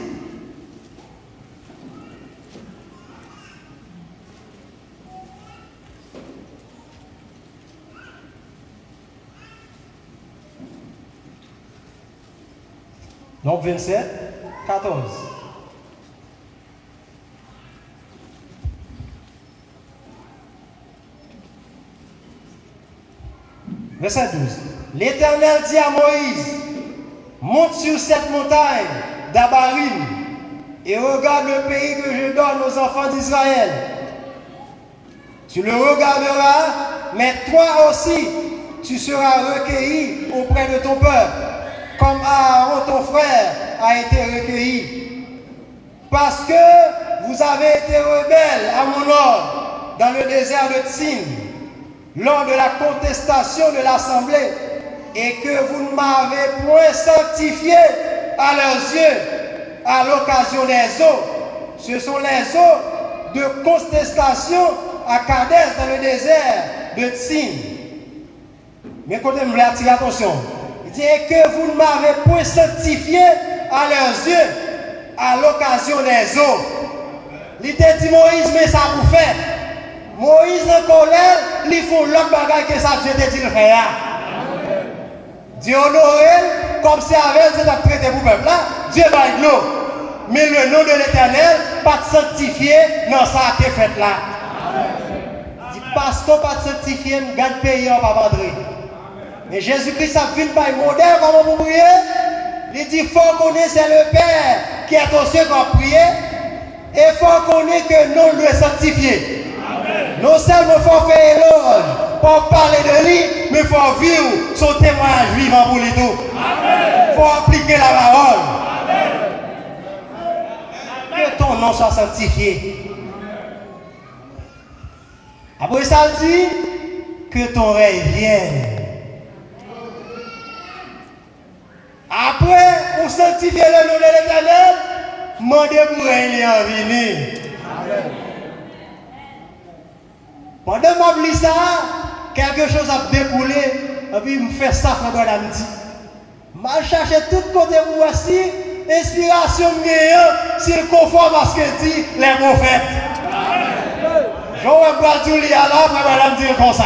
E: Donc 27, 14. Verset 12. L'Éternel dit à Moïse, monte sur cette montagne d'Abarim et regarde le pays que je donne aux enfants d'Israël. Tu le regarderas, mais toi aussi, tu seras recueilli auprès de ton peuple, comme Aaron ton frère a été recueilli. Parce que vous avez été rebelles à mon ordre dans le désert de Tsin, lors de la contestation de l'Assemblée, et que vous ne m'avez point sanctifié à leurs yeux à l'occasion des eaux. Ce sont les eaux de contestation à Kadès dans le désert de Tsin. Mais écoutez, je voulais attirer l'attention. Il dit que vous ne m'avez point sanctifié à leurs yeux à l'occasion des eaux. Il dit Moïse, mais ça vous fait. Moïse en colère, il faut l'autre bagaille que ça Dieu te dit le faire. Dieu honoré, comme si avec Dieu t'a traité pour le peuple là, Dieu va de l'eau. Mais le nom de l'Éternel, pas de sanctifié, non, ça a été fait là. Dit, pasteur, pas de sanctifié, me garde pays, on va vendre. Mais Jésus-Christ a vu par modèle, comment vous priez. Il dit, il faut qu'on ait, c'est le Père qui est au ciel qu'on prie. Et il faut qu'on ait que non le sanctifié. Non seulement il faut faire éloge pour parler de lui, mais il faut vivre son témoignage vivant pour les tout. Il faut appliquer la parole. Que ton nom soit sanctifié. Après ça, il dit que ton règne vienne. Après, pour sanctifier le nom de l'Éternel, demandez pour régner en venir. Pendant que je lis ça, quelque chose a découlé, et puis je me fais ça, frère Bradamdi. Je cherche tout côté pour voici, inspiration c'est conforme à ce que dit les prophètes. Je vais lire là, frère Bradamdi, comme ça.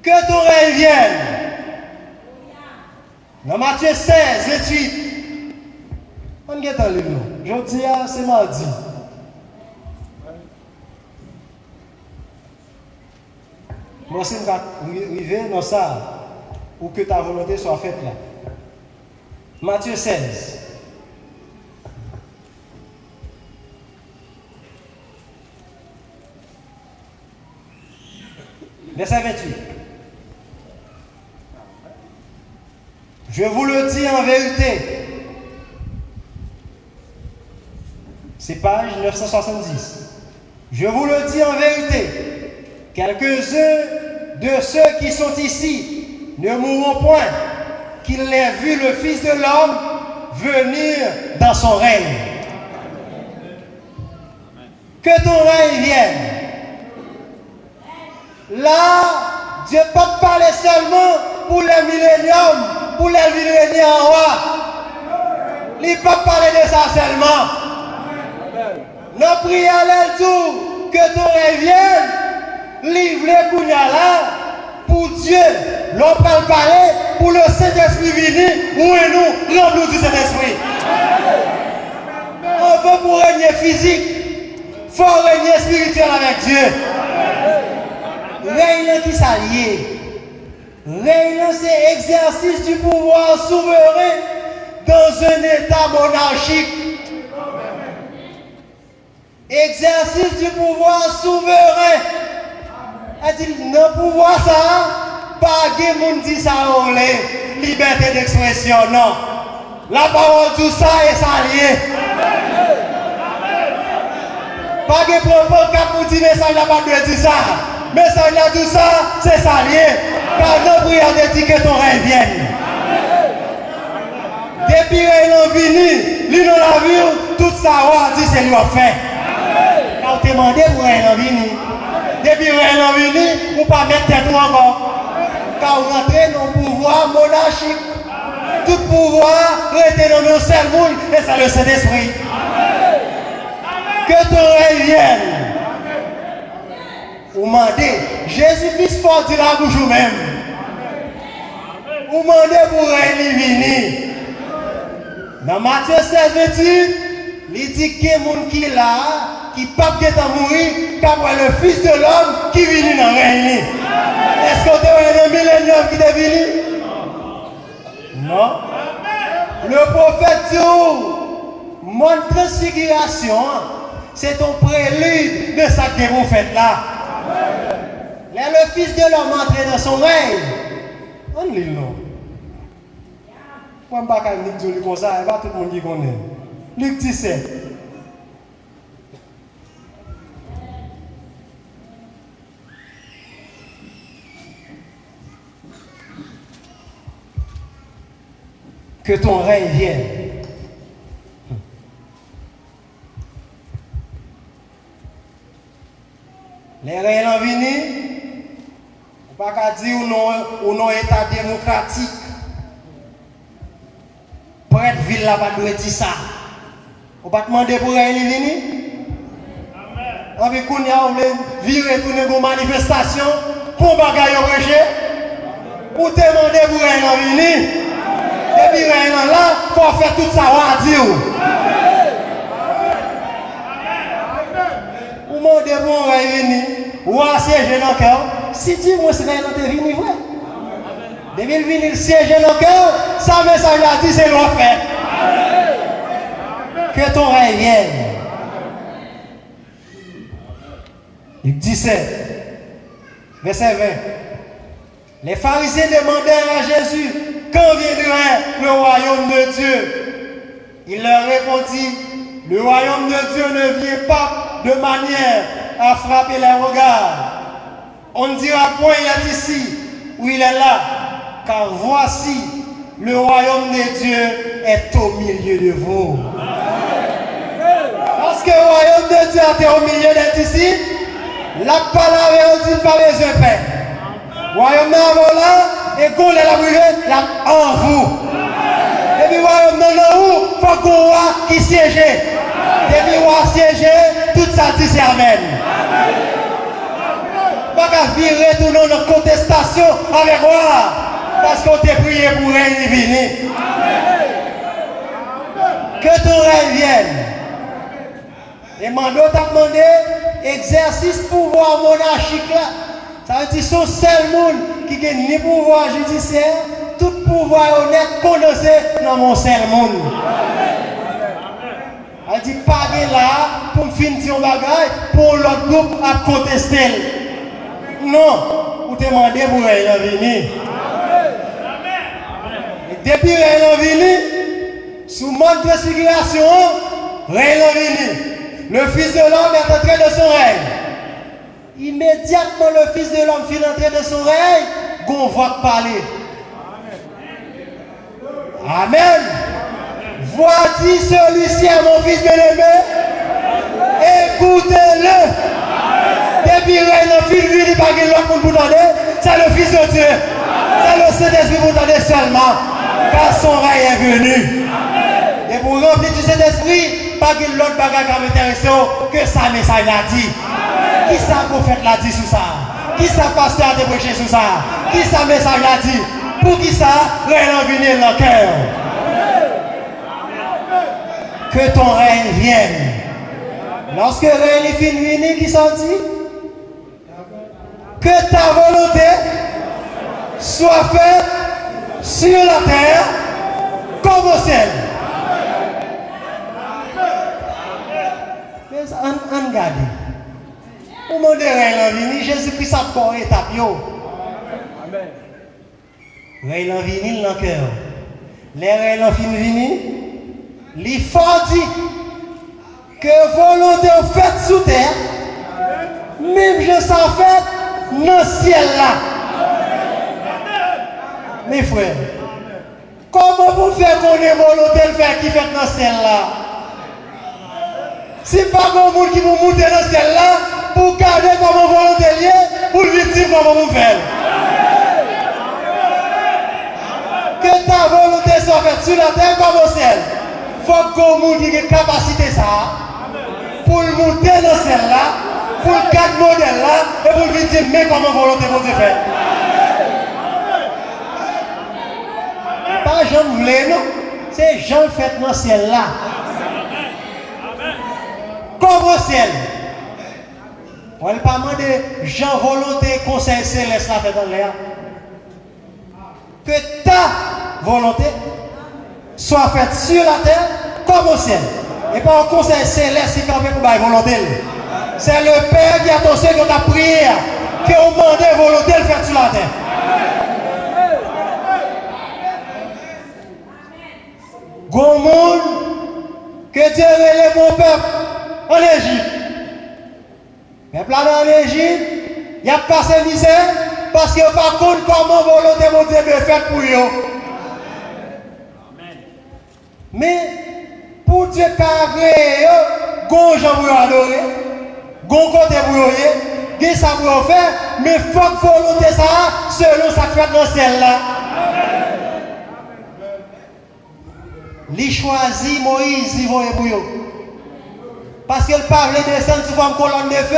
E: Que ton règne vienne. Dans Matthieu 16, 28. On est dans le livre. Je dis, c'est mardi. Moi, si je arrive dans ça, ou que ta volonté soit faite là. Matthieu 16. Verset 28. Je vous le dis en vérité. C'est page 970. Je vous le dis en vérité. Quelques-uns de ceux qui sont ici ne mourront point qu'ils aient vu le Fils de l'homme venir dans son règne. Que ton règne vienne. Là, Dieu ne peut pas parler seulement pour les milléniums, pour les milléniums en roi. Il ne peut pas parler de ça seulement. Nous prions à tout que ton règne vienne, livre les kounya là, pour Dieu. L'on peut parler pour le Saint-Esprit venir, où est nous, remplis du Saint-Esprit. On veut pour régner physique, il faut régner spirituel avec Dieu. Règne qui s'allie. Règne, c'est exercice du pouvoir souverain dans un état monarchique. Exercice du pouvoir souverain. Elle dit, non, pouvoir ça, pas de monde dit ça, on est liberté d'expression, non. La parole, tout ça est s'allié. Pas de propos qui vous dit, mais ça, il n'a pas de dire ça. Mais ça, il a tout ça, c'est s'allié. Car nos prières de dire que ton règne vienne. Depuis qu'il est venu, lui dans la vie, tout ça, on dit c'est lui a fait. Quand on te demande pour règne venu. Depuis qu'il est venu, on ne peut pas mettre tête encore. Quand on rentre dans le pouvoir monarchique, tout pouvoir reste dans le seul monde, et c'est le Saint-Esprit. Que ton règne vienne. Vous demandez, Jésus-Christ faut dire la bouche vous-même. Vous demandez pour règne venir. Dans Matthieu 16, 28, il dit qu'il y a des gens qui là, qui ne peuvent pas mourir, qu'après le Fils de l'homme qui vient dans le règne. Est-ce qu'on a un millénium qui est venu? Non. Le prophète dit, mon transfiguration, c'est ton prélude de ça que vous faites là. Là, le Fils de l'homme entré dans son règne. On lit non. Moi, je ne sais pas comme ça, il n'y a pas tout le monde qui connaît. Luc 17. Que ton règne vienne. Les règnes en venus, on ne peut pas dire ou non état démocratique. Prêtre ville là pas doit dire ça. On pas demander pour règne venir. Avec qu'on y a on veut virer tourner pour manifestation pour bagaille au rejet. Ou te demander pour règne venir. Depuis règne là, faut faire tout ça on dire. Ou demander pour règne venir. Ou siéger dans le cœur. Si tu moi c'est règne dans tes vignes vrai. Depuis le venir siéger dans le cœur, ça message a dit c'est l'on fait. Que ton règne vienne. Luc 17, verset 20. Les pharisiens demandèrent à Jésus quand viendrait le royaume de Dieu. Il leur répondit, le royaume de Dieu ne vient pas de manière à frapper les regards. On ne dira point il est ici ou il est là, car voici le royaume de Dieu est au milieu de vous. Parce que le royaume de Dieu est au milieu d'être ici, la parole on dit pas les yeux paix. Royaume de là et qu'on est la brûlée là en vous. Et puis royaume de où faut qu'on voit qui siège. Et puis roi siège, tout ça dit c'est amen. Pas qu'à virer tout notre contestation avec moi. Parce qu'on t'a prié pour règne venir. Que ton règne vienne. Et Mando t'a demandé exercice pouvoir monarchique là. Ça veut dire son seul monde qui a ni pouvoir judiciaire, tout pouvoir honnête condensé dans mon seul monde. Elle dit pas là pour finir un bagage pour l'autre groupe à contester. Non, vous demandez pour venir. Depuis Réunion Vini, sous mode de transfiguration, Réunion Vini, le Fils de l'homme est entré de son règne. Immédiatement, le Fils de l'homme finit entrer de son règne, qu'on va parler. Amen. Voici celui-ci est mon Fils bien-aimé. Écoutez-le. Depuis Réunion Vini, il n'y a pas de l'autre pour vous entendre. C'est le Fils de Dieu. C'est le Saint-Esprit pour vous entendre seulement. Car son règne est venu. Et pour remplir du Saint-Esprit, pas qu'il l'autre bagage qui m'intéresse que ça message l'a dit. Qui ça prophète l'a dit sur ça? Qui ça pasteur a débouché sur ça? Qui ça message l'a dit? Pour qui ça règne venir dans le cœur? Que ton règne vienne. Lorsque règne finit venir, qui s'en dit? Que ta volonté soit faite sur la terre comme au ciel. Mais on regarde. Au moment de règne vini, Jésus-Christ a encore étape. Règne vini dans le cœur. Les règnes vini, il faut dire que volonté faite sous terre, même je s'en fait dans le ciel là. Mes frères, comment vous faire qu'on ait volonté de faire qui fait dans le ciel là? Si pas bon monde qui vous monter dans le ciel là, pour garder comme volonté liée, pour lui dire comment vous faire. Que ta volonté soit faite sur la terre comme au ciel. Il faut que vous monde qui ait capacité ça, pour le monter dans le ciel là, pour le garder modèle là, et pour lui dire mais comment volonté vous faire. Pas Jean voulait, non. C'est Jean fait dans le ciel là. Comme au ciel. On ne peut pas demander Jean volonté, conseil céleste là fait dans l'air. Que ta volonté soit faite sur la terre comme au ciel. Et pas un conseil céleste qui campé pour la volonté. C'est le Père qui a ton Seigneur qui a prié, qui a demandé volonté de faire sur la terre. Gon monde que Dieu relève mon peuple en Égypte. Mais là en Égypte, il y a passé misère parce qu'il n'y a pas compte comment volonté de Dieu est faite pour eux. Mais pour Dieu carré, gon gens pour adorer, gon côté pour eux, gen ça pour faire, mais faut que volonté ça selon ça fait dans ciel là. Li choisi Moïse, il va pour eux. Parce qu'elle parle de descendre sous forme colonne de feu,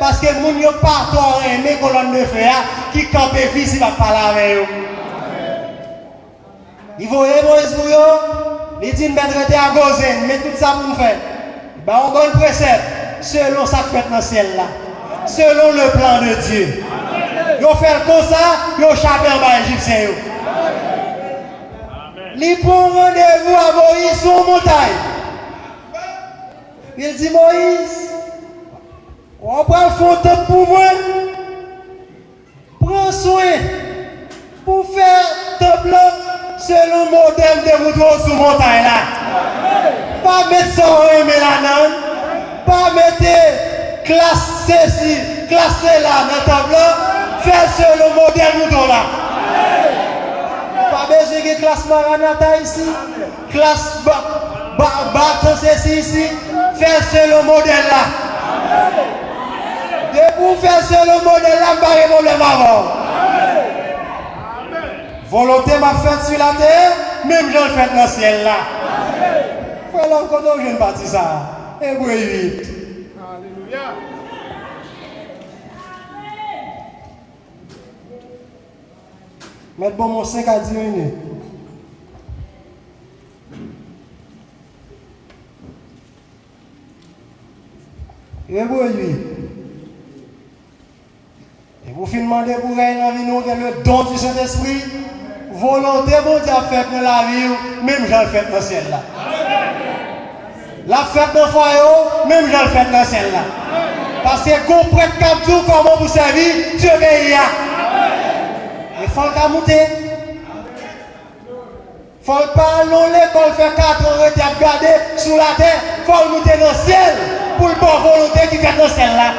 E: parce que moun yo partout aimé colonne de feu qui campe ici va parler avec eux. Il va Moïse pour eux, il dit mettre à Gozen, mais tout ça pour nous faire. Ben on bonne précepte selon ça fait dans le ciel là, selon le plan de Dieu. Yo faire comme ça, yo chapé en bas égyptien. Il prend rendez-vous à Moïse sur une montagne. Il dit Moïse, on prend le temps pour moi. Prends soin pour faire temple selon le modèle de moutons sur montagne là. Pas mettre ça en mélanane, pas mettre classe ceci, classe là dans le tableau, faire selon le modèle mouton là. Pas besoin de classe Maranatha ici, classe Bâton ceci ici, faire selon le modèle là. De pour faire selon le modèle là, pas de problème avant. Volonté m'a faite sur la terre, même je le fais dans le ciel là. Voilà encore je ne parti ça. Et vous vite. Alléluia. Mettre bon mon 5 à 10 minutes. Et vous lui. Et vous demandez pour rien dans la vie, nous le don du Saint-Esprit. Volonté, bon Dieu a fait dans la vie, même j'en fais dans le ciel là. La fête dans le foyer, même j'en fais dans le ciel là. Parce que vous prêtez comme tout, comment vous servir, Dieu veille. Il faut le monter. Il ne faut pas aller à l'école, faire 4 ans, regarder sous la terre. Il faut le monter dans le ciel pour le bon volonté qui fait dans le ciel là.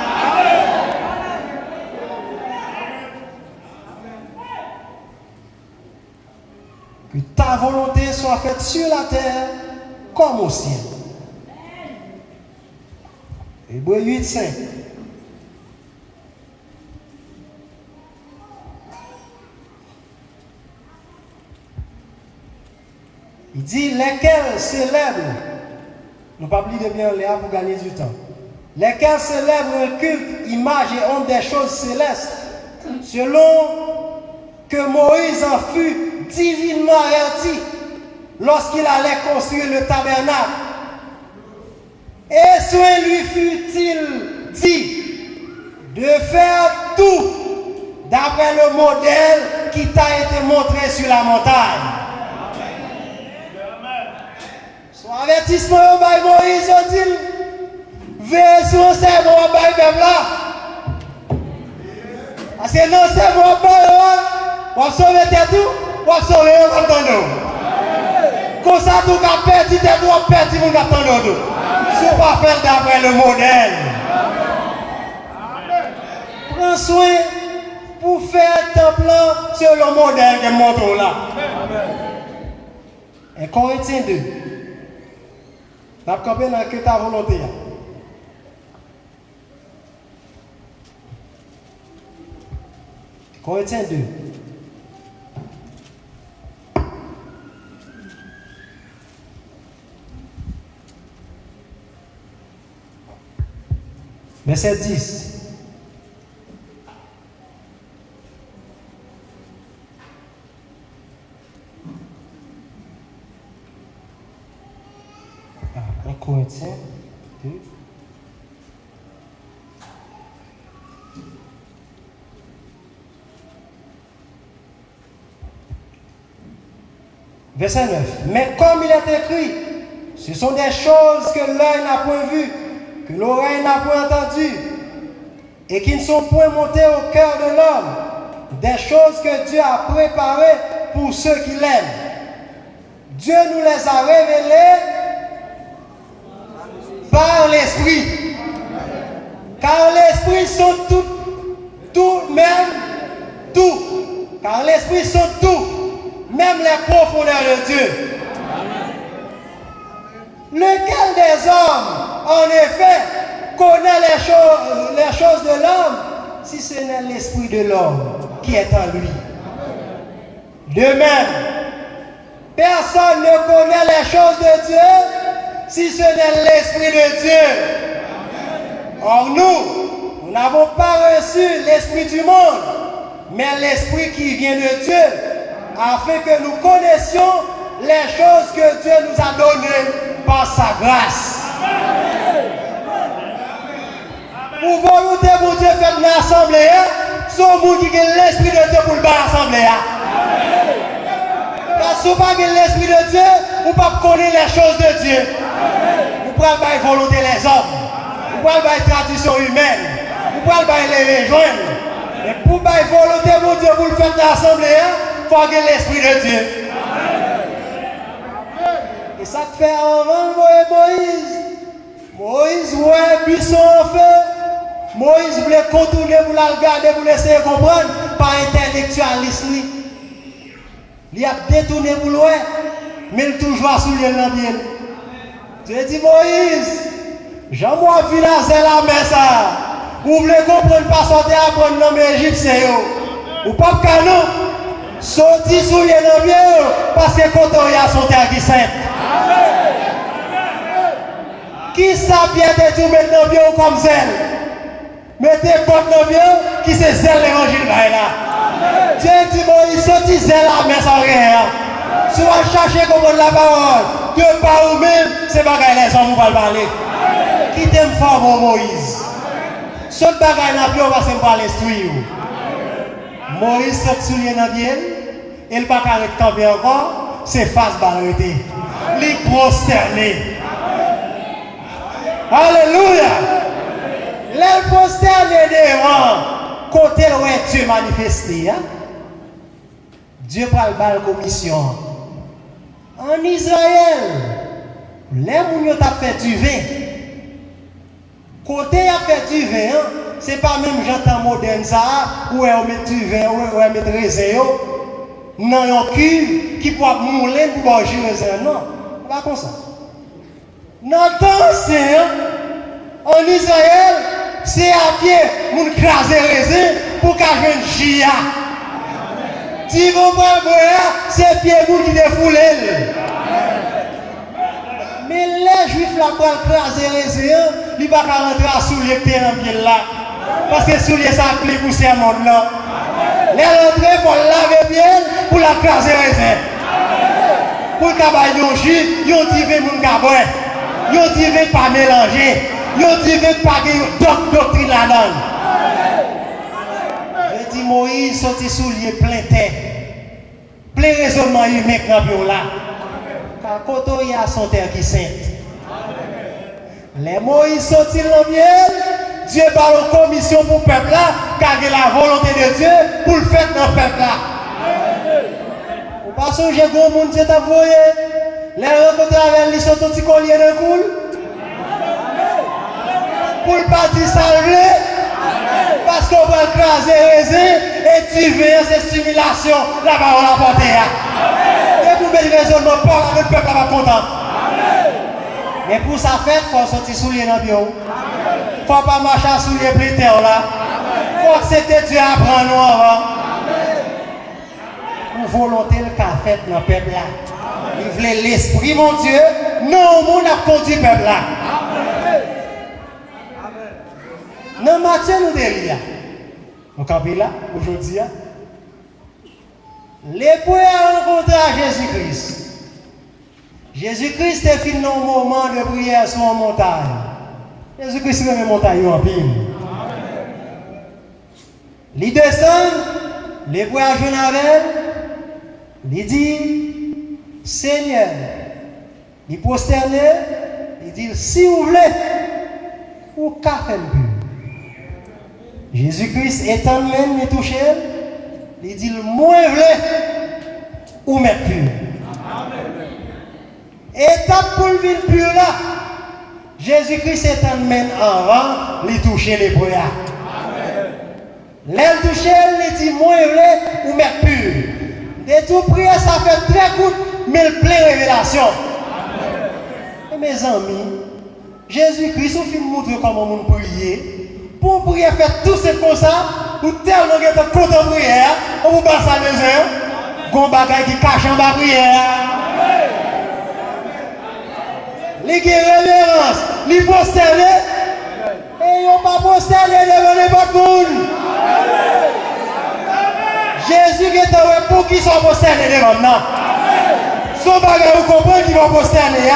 E: Que ta volonté soit faite sur la terre comme au ciel. Hébreux 8, 5. Il dit lesquels célèbrent, nous ne pas oublier de bien lire pour gagner du temps, lesquels célèbrent un culte, image et honte des choses célestes, selon que Moïse en fut divinement averti lorsqu'il allait construire le tabernacle. Et soin lui fut-il dit de faire tout d'après le modèle qui t'a été montré sur la montagne. Son avertissement au bail Moïse, on dit, veillez sur ces bons bail même là. Parce que non, c'est bon bail, on va sauver tout, on va sauver un attendant. Comme ça, tout cas, perdu, t'es bon, perdu, mon attendant. Si on va faire d'après le modèle. Prends soin pour faire ton plan sur le modèle que montre là. Et Corinthiens 2. Nous avons campé dans que ta volonté. Corinthiens 2. Verset 10. Corinthiens 2. Verset 9. Mais comme il est écrit, ce sont des choses que l'œil n'a point vues, que l'oreille n'a point entendues, et qui ne sont point montées au cœur de l'homme, des choses que Dieu a préparées pour ceux qui l'aiment. Dieu nous les a révélées l'esprit. Car l'esprit sont tout, même tout. Car l'esprit sont tout, même les profondeurs de Dieu. Lequel des hommes, en effet, connaît les choses de l'homme, si ce n'est l'esprit de l'homme qui est en lui? De même, personne ne connaît les choses de Dieu si ce n'est l'Esprit de Dieu. Or nous n'avons pas reçu l'Esprit du monde, mais l'Esprit qui vient de Dieu, afin que nous connaissions les choses que Dieu nous a données par sa grâce. Pour volonté pour Dieu faire une assemblée, c'est le monde qui a l'Esprit de Dieu pour le bas assemblée. Parce que si vous n'avez pas l'Esprit de Dieu, vous ne pouvez pas connaître les choses de Dieu. Vous ne pouvez pas volonté les hommes. Vous ne pouvez pas les traditions humaines. Vous ne pouvez pas les rejoindre. Mais pour la volonté de Dieu, pour le faire dans l'assemblée, il faut avoir l'Esprit de Dieu. Et ça te fait avant Moïse. Moïse, ouais, buisson en feu. Moïse voulait contourner pour la regarder, pour laisser comprendre, par intellectualisme. Il a détourné pour loin, mais il toujours soulevé dans le bien. Dieu dit Moïse, Jean-moi vu la mer ça. Vous voulez comprendre, pas sortir à prendre dans les Égyptiens. Ou pas de canon, sortir soulevé dans le bien, parce que quand on y a son terre qui sainte. Qui s'habille de tout mettre dans le bien comme zèle? Mettez porte dans le bien, qui c'est zèle l'évangile là. Dieu dit Moïse, sorti zèle la mer sans rien. Si vous cherchez comment la parole, que par vous-même, c'est pas les hommes qui vont parler. Qui t'aime fort, Moïse? Ce bagage n'a plus, on va se parler l'esprit. Moïse s'est souillé dans le bien, et le bagage est tombé encore, c'est face barreté. Il est prosterné. Alléluia! Les prosternés devant, côté où Dieu manifesté. Dieu parle de la commission. En Israël, les gens ont fait du vin. Côté a fait du vin, c'est pas même j'entends moderne ça, où on met du vin, où on met du raisin. Non, il y a un cuve qui peut mouler pour manger le raisin. Non, pas comme ça. Dans le temps, en Israël, c'est à pied, on crase le raisin pour qu'il y ait une chia. Si vous voyez, c'est pied qui défoule. Mais les juifs là pour craser les yeux, ils ne vont pas rentrer à soulier qui est en pied là. Parce que soulier ça plie pour ce monde là. Les rentrées, il faut laver bien pour la craser les yeux. Pour le cabane de jus, ils ont dit que mon cabane. Ils ont dit que pas mélanger. Ils ont dit que pas de doctrine là-dedans. Je dis Moïse sorti soulier plein terre. Plein raisonnement humain dans là. Car quand il y a son terre qui sainte. Les Moïse sorti dans le miel, Dieu parle aux commissions pour le peuple là, car il a la volonté de Dieu pour le faire dans le peuple là. Vous ne pensez que j'ai gros monde qui t'a envoyé, les rencontrer avec lui sont tous colliers de coule. Pour le parti salvé, parce qu'on va écraser les raisin et tu veux cette stimulation, la parole à porter. Et pour mettre le raisonnement, le peuple va content. Mais pour ça faire, il faut sortir sous les nabios. Il ne faut pas marcher sous les plétères là. Il faut accepter Dieu à prendre nous avant. Pour volonté le qu'a fait dans le peuple là. Il voulait l'esprit, mon Dieu. Non, on a conduit le peuple là. Dans Matthieu, nous délire. Donc, là, aujourd'hui, l'époux a rencontré Jésus-Christ. Jésus-Christ est fini dans un moment de prière sur une montagne. Jésus-Christ est une montagne en pile. Il descend, l'époux a joué avec il dit, Seigneur, il prosterné, il dit, si vous voulez, ou qu'a fait le but. Jésus-Christ étant même et touché, il dit, le moins vrai, ou mettre pur. Étape pour le vivre pur là, Jésus-Christ est un même avant, il touche les lépreux. L'aile touche, il dit moins vrai ou mettre pur. De tout prière, ça fait très court, mais il plein révélation. Et mes amis, Jésus-Christ, au film montre comment on prier. Pour prier, faire tout ce comme ça, ou tellement que tu content de prière, on vous passe à 2 heures, on bagaille qui cache en bas prière. Les révérences, les posterner, et ils n'ont pas posterné devant n'importe monde. Jésus qui est pour qui sont posternés devant nous. Son bagage, vous comprenez qu'ils vont posterner.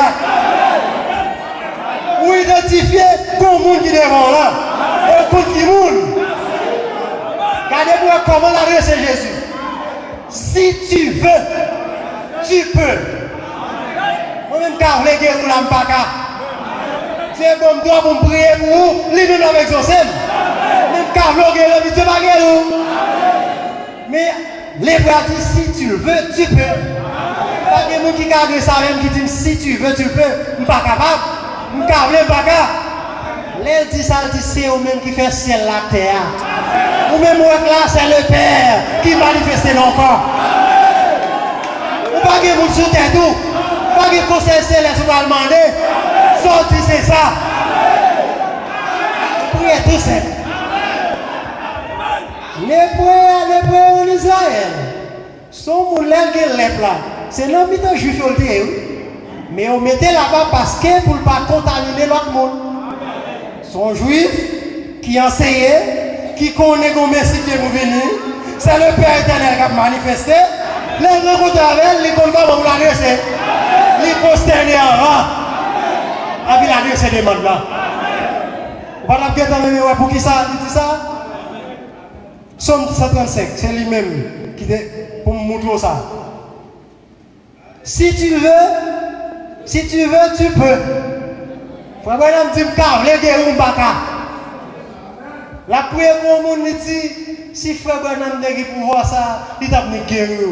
E: Vous identifiez comme monde qui est devant là. Et contre qui monde. Regardez-moi comment l'adresse Jésus. Si tu veux, tu peux. Moi-même, quand je veux la mpaka. C'est bon droit pour me prier pour vous, les deux avec son sel. Même quand je veux, tu vas mais les bras disent si tu le veux, tu peux. Pas de gens qui gardent ça même qui disent si tu veux, tu peux. Je ne suis pas capable. Je ne suis pas capable. Les dit ça, c'est eux-mêmes qui fait ciel la terre. Ou même là, c'est le Père qui manifeste dans le corps. Ou pas que vous sous terre tout. Pas que conseil céleste va demander. Sorti c'est ça. Priez tout simple. Les prêts en Israël sont moulins qui lèvent là. C'est l'homme qui est juif, mais on mettait là-bas parce que pour ne pas contaminer l'autre monde. Sont juifs qui enseignaient, qui connaissent comment merci de vous venir. C'est le Père éternel qui a manifesté. Les rencontres avec les combats vont l'adresser. Les posterner en rang. Avec l'adresser des mondes là. Vous ne pouvez pas pour qui ça dit ça? Somme 135, c'est lui-même qui est pour me montrer ça. Si tu veux, tu peux. Frère Branham dit que les baka. La prière pour le monde dit si Frère Branham n'a pas pouvoir ça, il t'a venu guérir.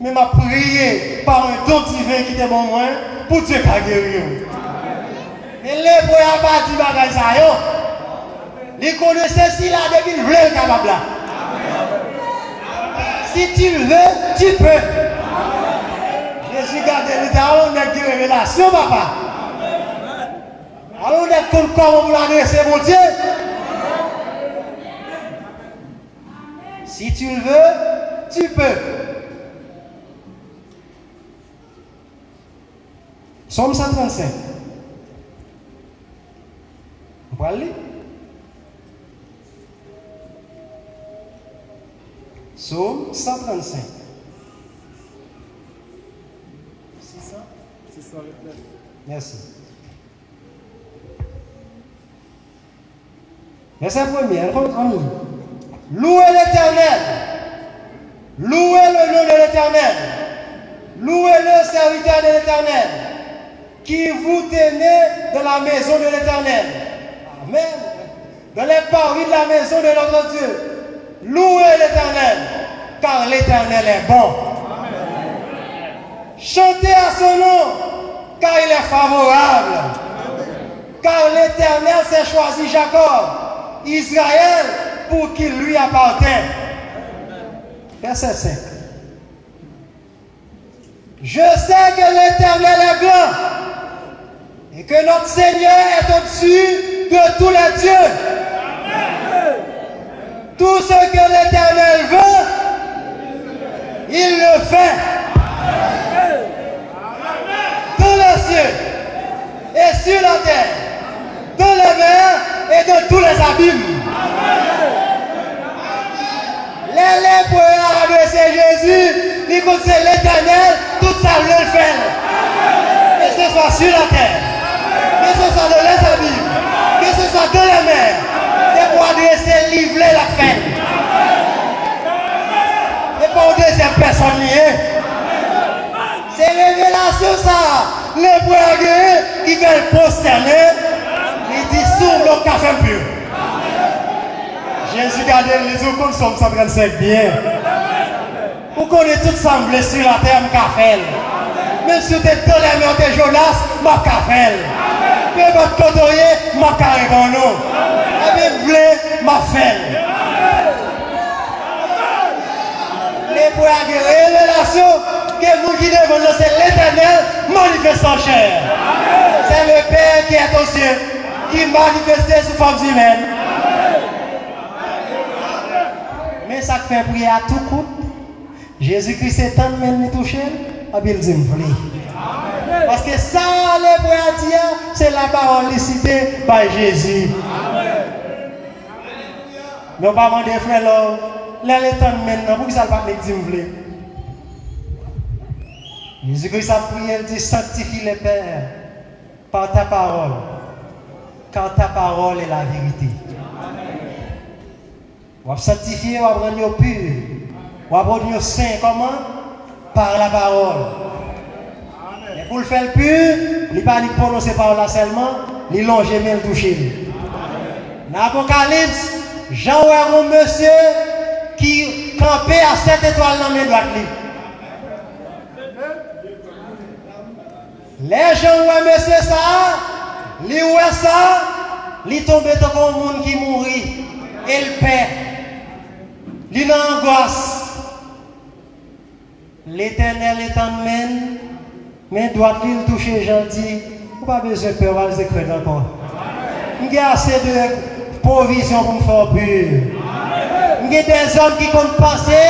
E: Mais m'a prié par un don divin qui était bon moi pour Dieu pas guérir. Et les prières pas dit bagay ça yo. Les connaissances si là depuis le vrai capable là. Si tu le veux, tu peux. Jésus garde les on a des révélations, papa. Alors on est comme comment vous l'adressez, mon Dieu. Si tu le veux, tu peux. Psaume 135. Vous pouvez lire? Psaume 135. 609. Merci. Verset premier, on lit. Louez l'Éternel. Louez le nom de l'Éternel. Louez le serviteur de l'Éternel. Qui vous tenez de la maison de l'Éternel. Amen. Dans les paris de la maison de notre Dieu. Louez l'Éternel, car l'Éternel est bon. Chantez à son nom, car il est favorable. Car l'Éternel s'est choisi Jacob, Israël, pour qu'il lui appartienne. Verset 5. Je sais que l'Éternel est grand et que notre Seigneur est au-dessus de tous les dieux. Tout ce que l'Éternel veut, il le fait. Dans les cieux et sur la terre, dans les mers et dans tous les abîmes. Les lépreux ont adressé Jésus, ils disent c'est l'Éternel, tout ça veut le faire. Que ce soit sur la terre, que ce soit dans les abîmes, que ce soit dans les mers. C'est pour adresser, livrer la fête. Et pour une deuxième personne liée. C'est révélation ça. Les poignets qui veulent prosterner, ils disent sous le café pur. Jésus garde les eaux comme Somme 135 bien. Vous connaissez tout semblé sur la terre, mon café. Même si tu es dans les mains de Jonas, mon café. Mais bon, votre côtoyer, ma carré dans nous. Et bien, voulez, ma fait. Les pour une révélation que vous qui devons nous, c'est l'Éternel manifesté en chair. C'est le Père qui est aux cieux, qui manifesté sous forme humaine. Mais ça fait prier à tout coup. Jésus-Christ est tant même touché, il dit parce que ça, les pour dire, c'est la parole citée par Jésus. Nous ne pas demander frère là, les temps maintenant, pour que ça ne pas me dire. Jésus-Christ a prié, il dit sanctifie les pères par ta parole, car ta parole est la vérité. On va sanctifier, on va rendre pur, on va rendre saint. Comment? Par la parole. Et pour le faire pur, il ne pas prononcer par là seulement, il longe mais le toucher. Dans l'Apocalypse, Jean voit un monsieur qui campait à 7 étoiles dans la main droite. Les gens voient monsieur ça, ils voient ça, ils tombent comme un monde qui mourit. Et le père, il a angoisse. L'Éternel est en main, mais doit-il toucher gentil? Vous n'avez pas besoin de peur, on va le écrire encore. Il y a assez de provisions pour me faire pur. Il y a des hommes qui comptent passer,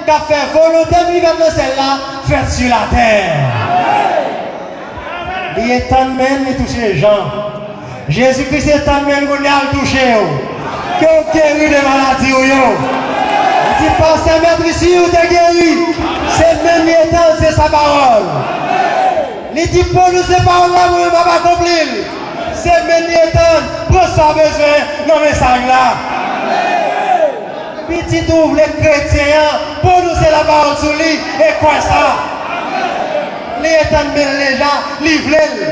E: qui ont fait volonté de vivre dans celle-là, faite sur la terre. Il est en main, il touche les gens. Jésus-Christ est en main, il a touché. Que vous guéris des maladies. Si pasteur maître ici, vous êtes guéri. C'est même temps, c'est sa parole. Il dit pour nous, c'est pas là, vous ne pouvez pas accomplir. C'est même temps, pour ça besoin, dans le message là. Petit ouvre les chrétiens, pour nous, c'est la parole sur lui, et quoi ça? Les états les gens, les veulent.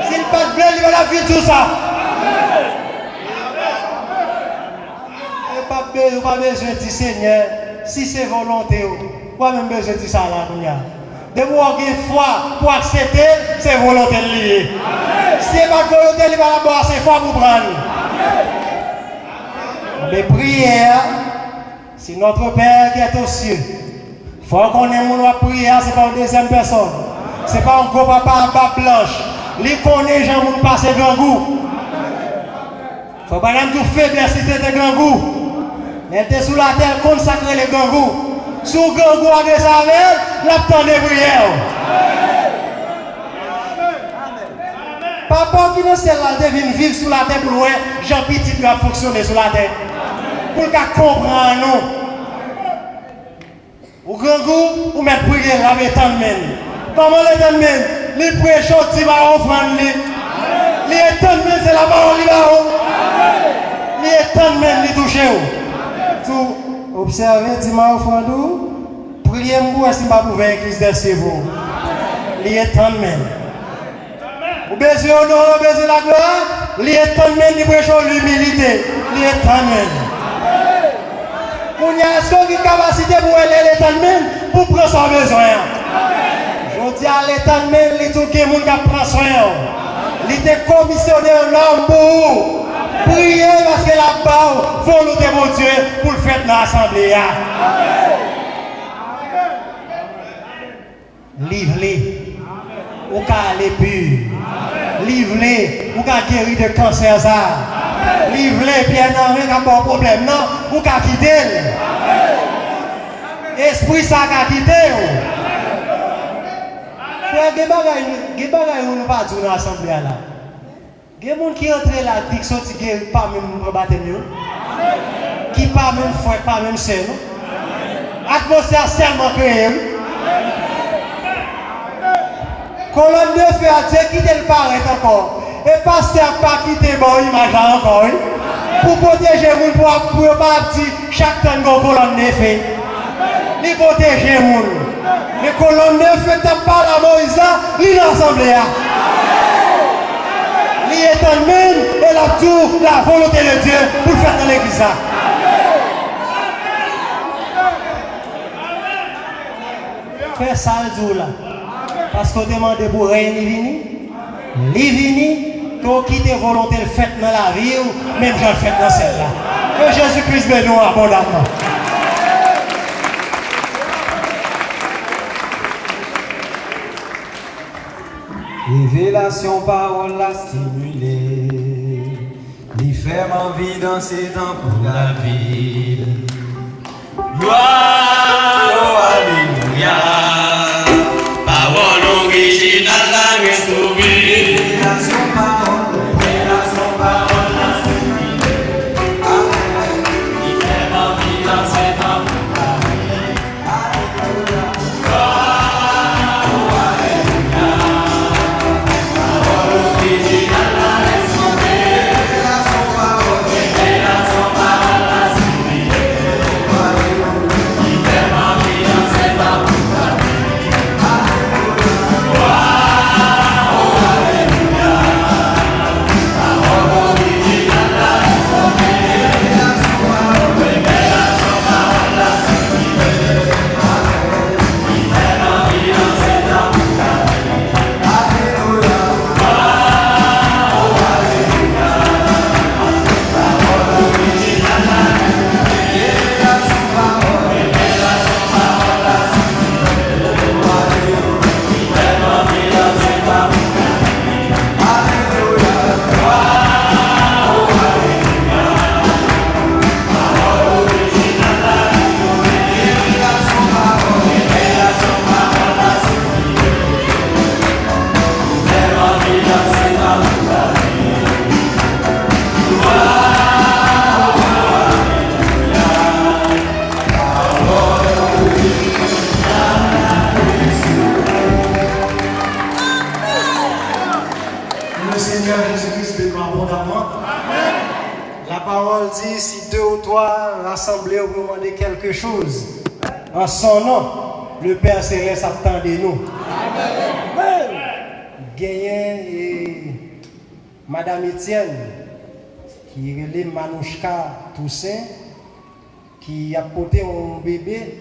E: S'il pas de blé, il va la vie tout ça. Pas besoin de dire Seigneur, si c'est volonté, pas même besoin de dire ça là. De moi qui foi pour accepter, c'est volonté liée. Si c'est pas volonté, il va d'abord c'est foi pour prendre. Mais prière, c'est notre Père qui est aux cieux. Il faut qu'on ait mon prière, c'est pas une deuxième personne. C'est pas un gros papa à bas blanche. Il connaît les gens qui passent grand goût. Il ne faut pas même tout faiblesse si c'était grand goût. Elle était sous la terre consacrée les gangous. Sous gangou avec sa mère, l'attend des prières. Papa qui dans celle-là devine vivre sous la terre pour loin, Jean Petit doit fonctionner sous la terre. Pour qu'elle comprenne nous. Au gangou, ou mettre prière avec tant de men. Comment les tant de men? Les prières chaudes, tu vas offrande. Les tant de men, c'est la parole qui va haut. Les tant de men, les toucher. Observez, dis-moi au fond d'où, priez-moi si je ne peux pas ouvrir l'église de Sévaux. Il est temps de même. Vous besoin d'honneur, vous besoin de la gloire, il est temps de même, il prêche l'humilité. Il est temps de même. Vous avez une capacité pour aller à temps de même, pour prendre son besoin. Je dis à l'état de même, il y a tout le monde qui prend soin. Il était commissionné un homme pour vous. Priez parce que la bas volonté de Dieu pour le faire dans l'assemblée. Livre-les. Ou qu'à aller pur. Livre-les. Ou qu'à guérir de cancer. Livre-les. Bien non, il n'y a pas de problème. Non, ou qu'à quitter. Esprit ça qu'à quitter. Frère, il y a des bagages où nous ne pas dans l'assemblée là. Il y a des gens qui entrent là, qui sont pas même pour battre mieux, qui pas même frère, pas même sœur. L'atmosphère seulement créée. Colonne de feu à Dieu qui te le paraît encore. Et pasteur pas quitter bon image encore. Pour protéger les gens, pour pas dire chaque temps qu'on colonne de feu. Il protège les gens. Mais colonne de feu, tu pas la Moïse là, il est assemblée. Il est en même et la tour, la volonté de Dieu pour le faire dans l'église. Fais ça le jour là. Parce qu'on demande pour rien, il vini, que nous quitter volonté le fait dans la vie, même je le fais dans celle-là. Que Jésus-Christ bénisse nous abondamment.
A: Révélation, parole la stimuler. L'y fait envie dans ces temps pour la vie. Gloire, oh, alléluia. Parole originale la restaurée. Révélation, parole la stimuler. Amen. L'y fait envie dans ces temps pour la vie. Alléluia. Gloire, oh, alléluia. Parole originale la restaurée. Révélation, parole la stimuler. L'y fait envie dans ces temps pour la vie. Alléluia. Gloire, oh, alléluia. Parole originale la restaurée. Révélation, parole la stimuler. L'y fait envie dans ces temps pour la vie. Alléluia.
E: Le Seigneur Jésus-Christ bénisse abondamment. La parole dit, si deux ou trois rassemblés vous demandez quelque chose, en son nom, le Père Céleste attend de nous. Gagné et Madame Étienne, qui est Manouchka Toussaint, qui a porté un bébé,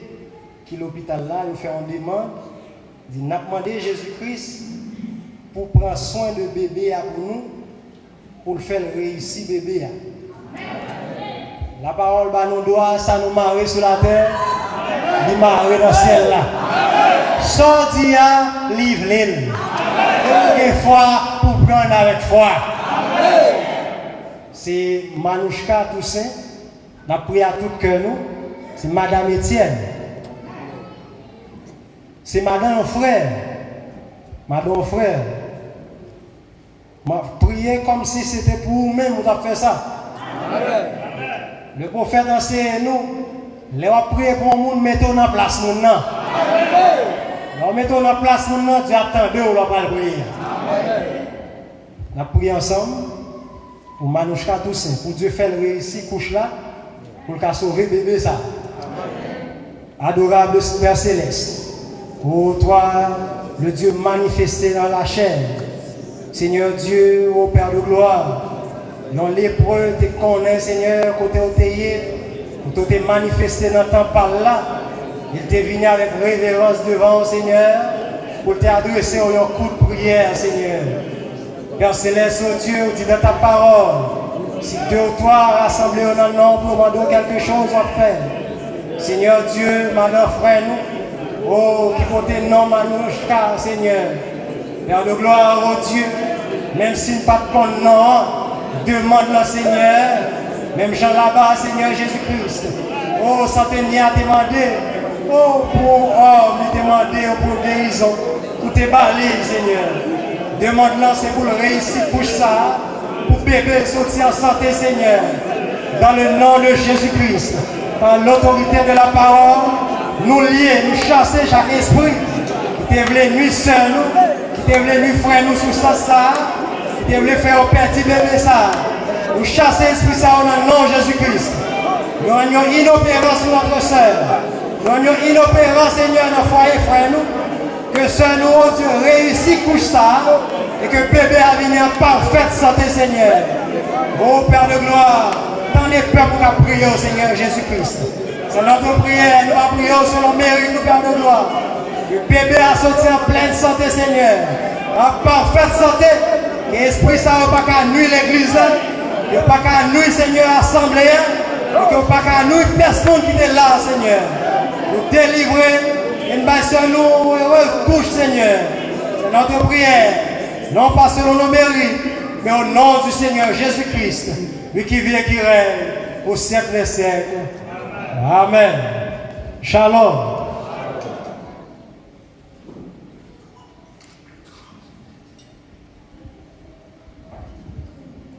E: qui est à l'hôpital là, il fait une demande. Il dit, n'a demandé Jésus-Christ pour prendre soin de bébé pour nous, pour le faire réussir bébé. La parole nous doit, ça nous marre sur la terre, nous marre dans le ciel là. Sortir, livre l'île. Des fois, pour prendre avec foi. C'est Manouchka Toussaint, on a prié à tout cœur nous, c'est Madame Étienne. C'est Madame Frère. Madame Frère. M'a prié comme si c'était pour vous-même, vous avez fait ça. Le prophète enseigne nous, les va prier pour le monde, mettons en place nous. Nous mettons en place nous, Dieu attend deux, on va pas le prier. On a prié ensemble pour Manouchka Toussaint, pour Dieu faire réussir couche là, pour le sauver bébé ça. Adorable Père Céleste, ô toi, le Dieu manifesté dans la chair, Seigneur Dieu, ô Père de gloire, dans l'épreuve, tu connais, Seigneur, côté où tu t'es manifesté dans ton par là, il t'est venu avec révérence devant, Seigneur, pour t'adresser un coup de prière, Seigneur. Père Céleste, ô Dieu, dis dans ta parole, si deux ou trois rassemblés en un nom pour demander quelque chose à faire. Seigneur Dieu, maintenant frère nous, oh, qui côté non Manouchka, Seigneur. Père de gloire, oh Dieu, même s'il n'y a pas de compte, non, demande le Seigneur, même Jean là-bas, Seigneur Jésus-Christ. Oh, ça t'a demandé, oh, pour homme, il demandé pour guérison, pour tes balais, Seigneur. Demande-le, c'est pour le réussir pour ça, pour bébé sortir en santé, Seigneur. Dans le nom de Jésus-Christ, par l'autorité de la parole, nous lier, nous chasser chaque esprit qui est venu nuire seul nous, qui est venu frère nous sous ça, qui est venu faire un petit bébé ça. Nous chasser l'esprit ça dans le nom de Jésus-Christ. Nous avons inopérant sur notre soeur. Nous avons inopérant, Seigneur, dans le foyer frère nous. Que ce nous, Dieu, réussit couche ça et que bébé a venu en parfaite santé, Seigneur. Oh Père de gloire, tant de peur pour prier au Seigneur Jésus-Christ. C'est notre prière, nous allons prier selon mérite, nous Père de gloire. Le bébé a sorti en pleine santé, Seigneur. En parfaite santé, Que l'esprit ça va pas qu'à nuire l'église, que pas qu'à nuire Seigneur assemblée, et que pas qu'à nuire personne qui est là, Seigneur. Nous délivrer et nous baisser nous heureuse couche, Seigneur. C'est notre prière, non pas selon nos mérites, mais au nom du Seigneur Jésus-Christ, lui qui vit et qui règne au siècle des siècles. Amen. Shalom.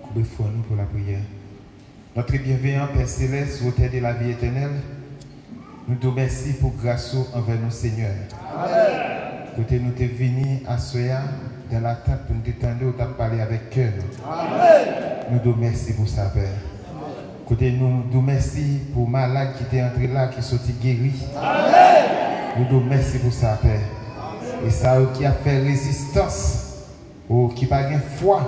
C: Coupez foi nous pour la prière. Notre bienveillant Père Céleste, auteur de la vie éternelle, nous te remercions pour grâce envers nous, Seigneur. Côté nous t'es venu à Soya dans la table pour nous t'étendre ou t'as parlé avec cœur. Nous te remercions pour ça, Père. Côté nous te remercions pour malade qui était entré là, qui est sorti guéri. Nous te remercions pour ça, Père. Et ça qui a fait résistance, ou qui n'a pas de foi,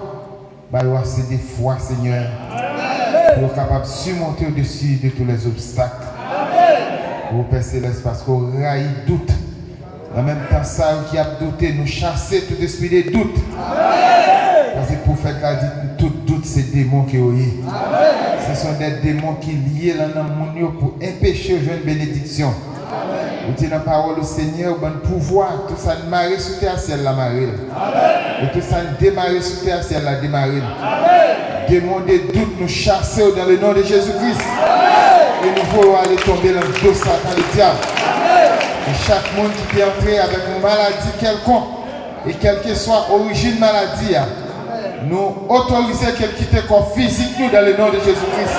C: c'est des foi, Seigneur, pour être capable de surmonter au-dessus de tous les obstacles. Au Père Céleste, parce qu'on raille doute. En même temps, ça qui a douté, nous chasser tout esprit de doute. Parce que le prophète a dit tout doute, c'est des démons qui ont eu. Ce sont des démons qui liés là dans le monde pour empêcher aux jeunes bénédictions. Vous dites dans la parole du Seigneur, bon pouvoir, tout ça marée sous terre, ciel la marée. Et tout ça démarrer sous terre, ciel la démarrer. Démons de doute, nous chasser dans le nom de Jésus-Christ. Et nous voulons aller tomber dans le dos Satan, le diable. Et chaque monde qui est entré avec une maladie quelconque, et quelle que soit l'origine de la maladie, nous autorisons qu'elle quitte le corps physique nous dans le nom de Jésus-Christ.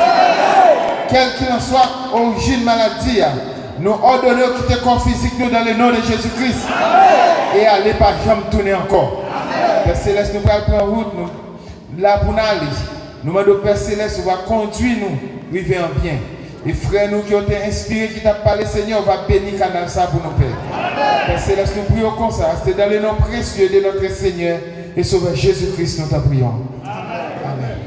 C: Quelle que soit l'origine de la maladie, nous ordonnons quitter le corps physique nous dans le nom de Jésus-Christ. Et allez pas jamais tourner encore. Père Céleste, nous allons prendre route, nous, là pour nous aller. Nous demandons Père Céleste, va conduire nous, arriver en bien. Et frères nous qui ont été inspirés, qui t'ont parlé, Seigneur, va bénir canal ça pour nous, Père. Père Céleste, nous prions comme ça. C'est dans le nom précieux de notre Seigneur et Sauveur Jésus-Christ, nous t'en prions. Amen.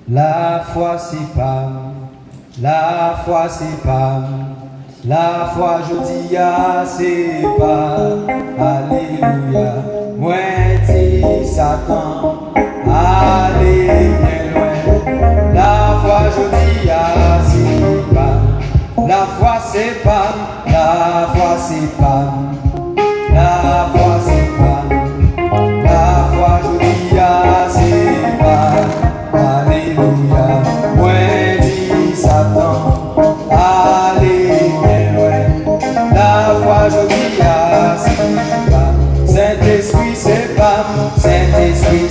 A: La foi c'est pas, la foi c'est pas, la foi je dis c'est pas, alléluia, moi dis Satan. Allez bien loin, la foi je dis c'est pas, la foi c'est pas, la foi c'est pas, la foi c'est pas, la foi je dis c'est pas, alléluia, moi dis Satan, allez bien loin, la foi je dis c'est pas, Saint-Esprit c'est pas, Saint-Esprit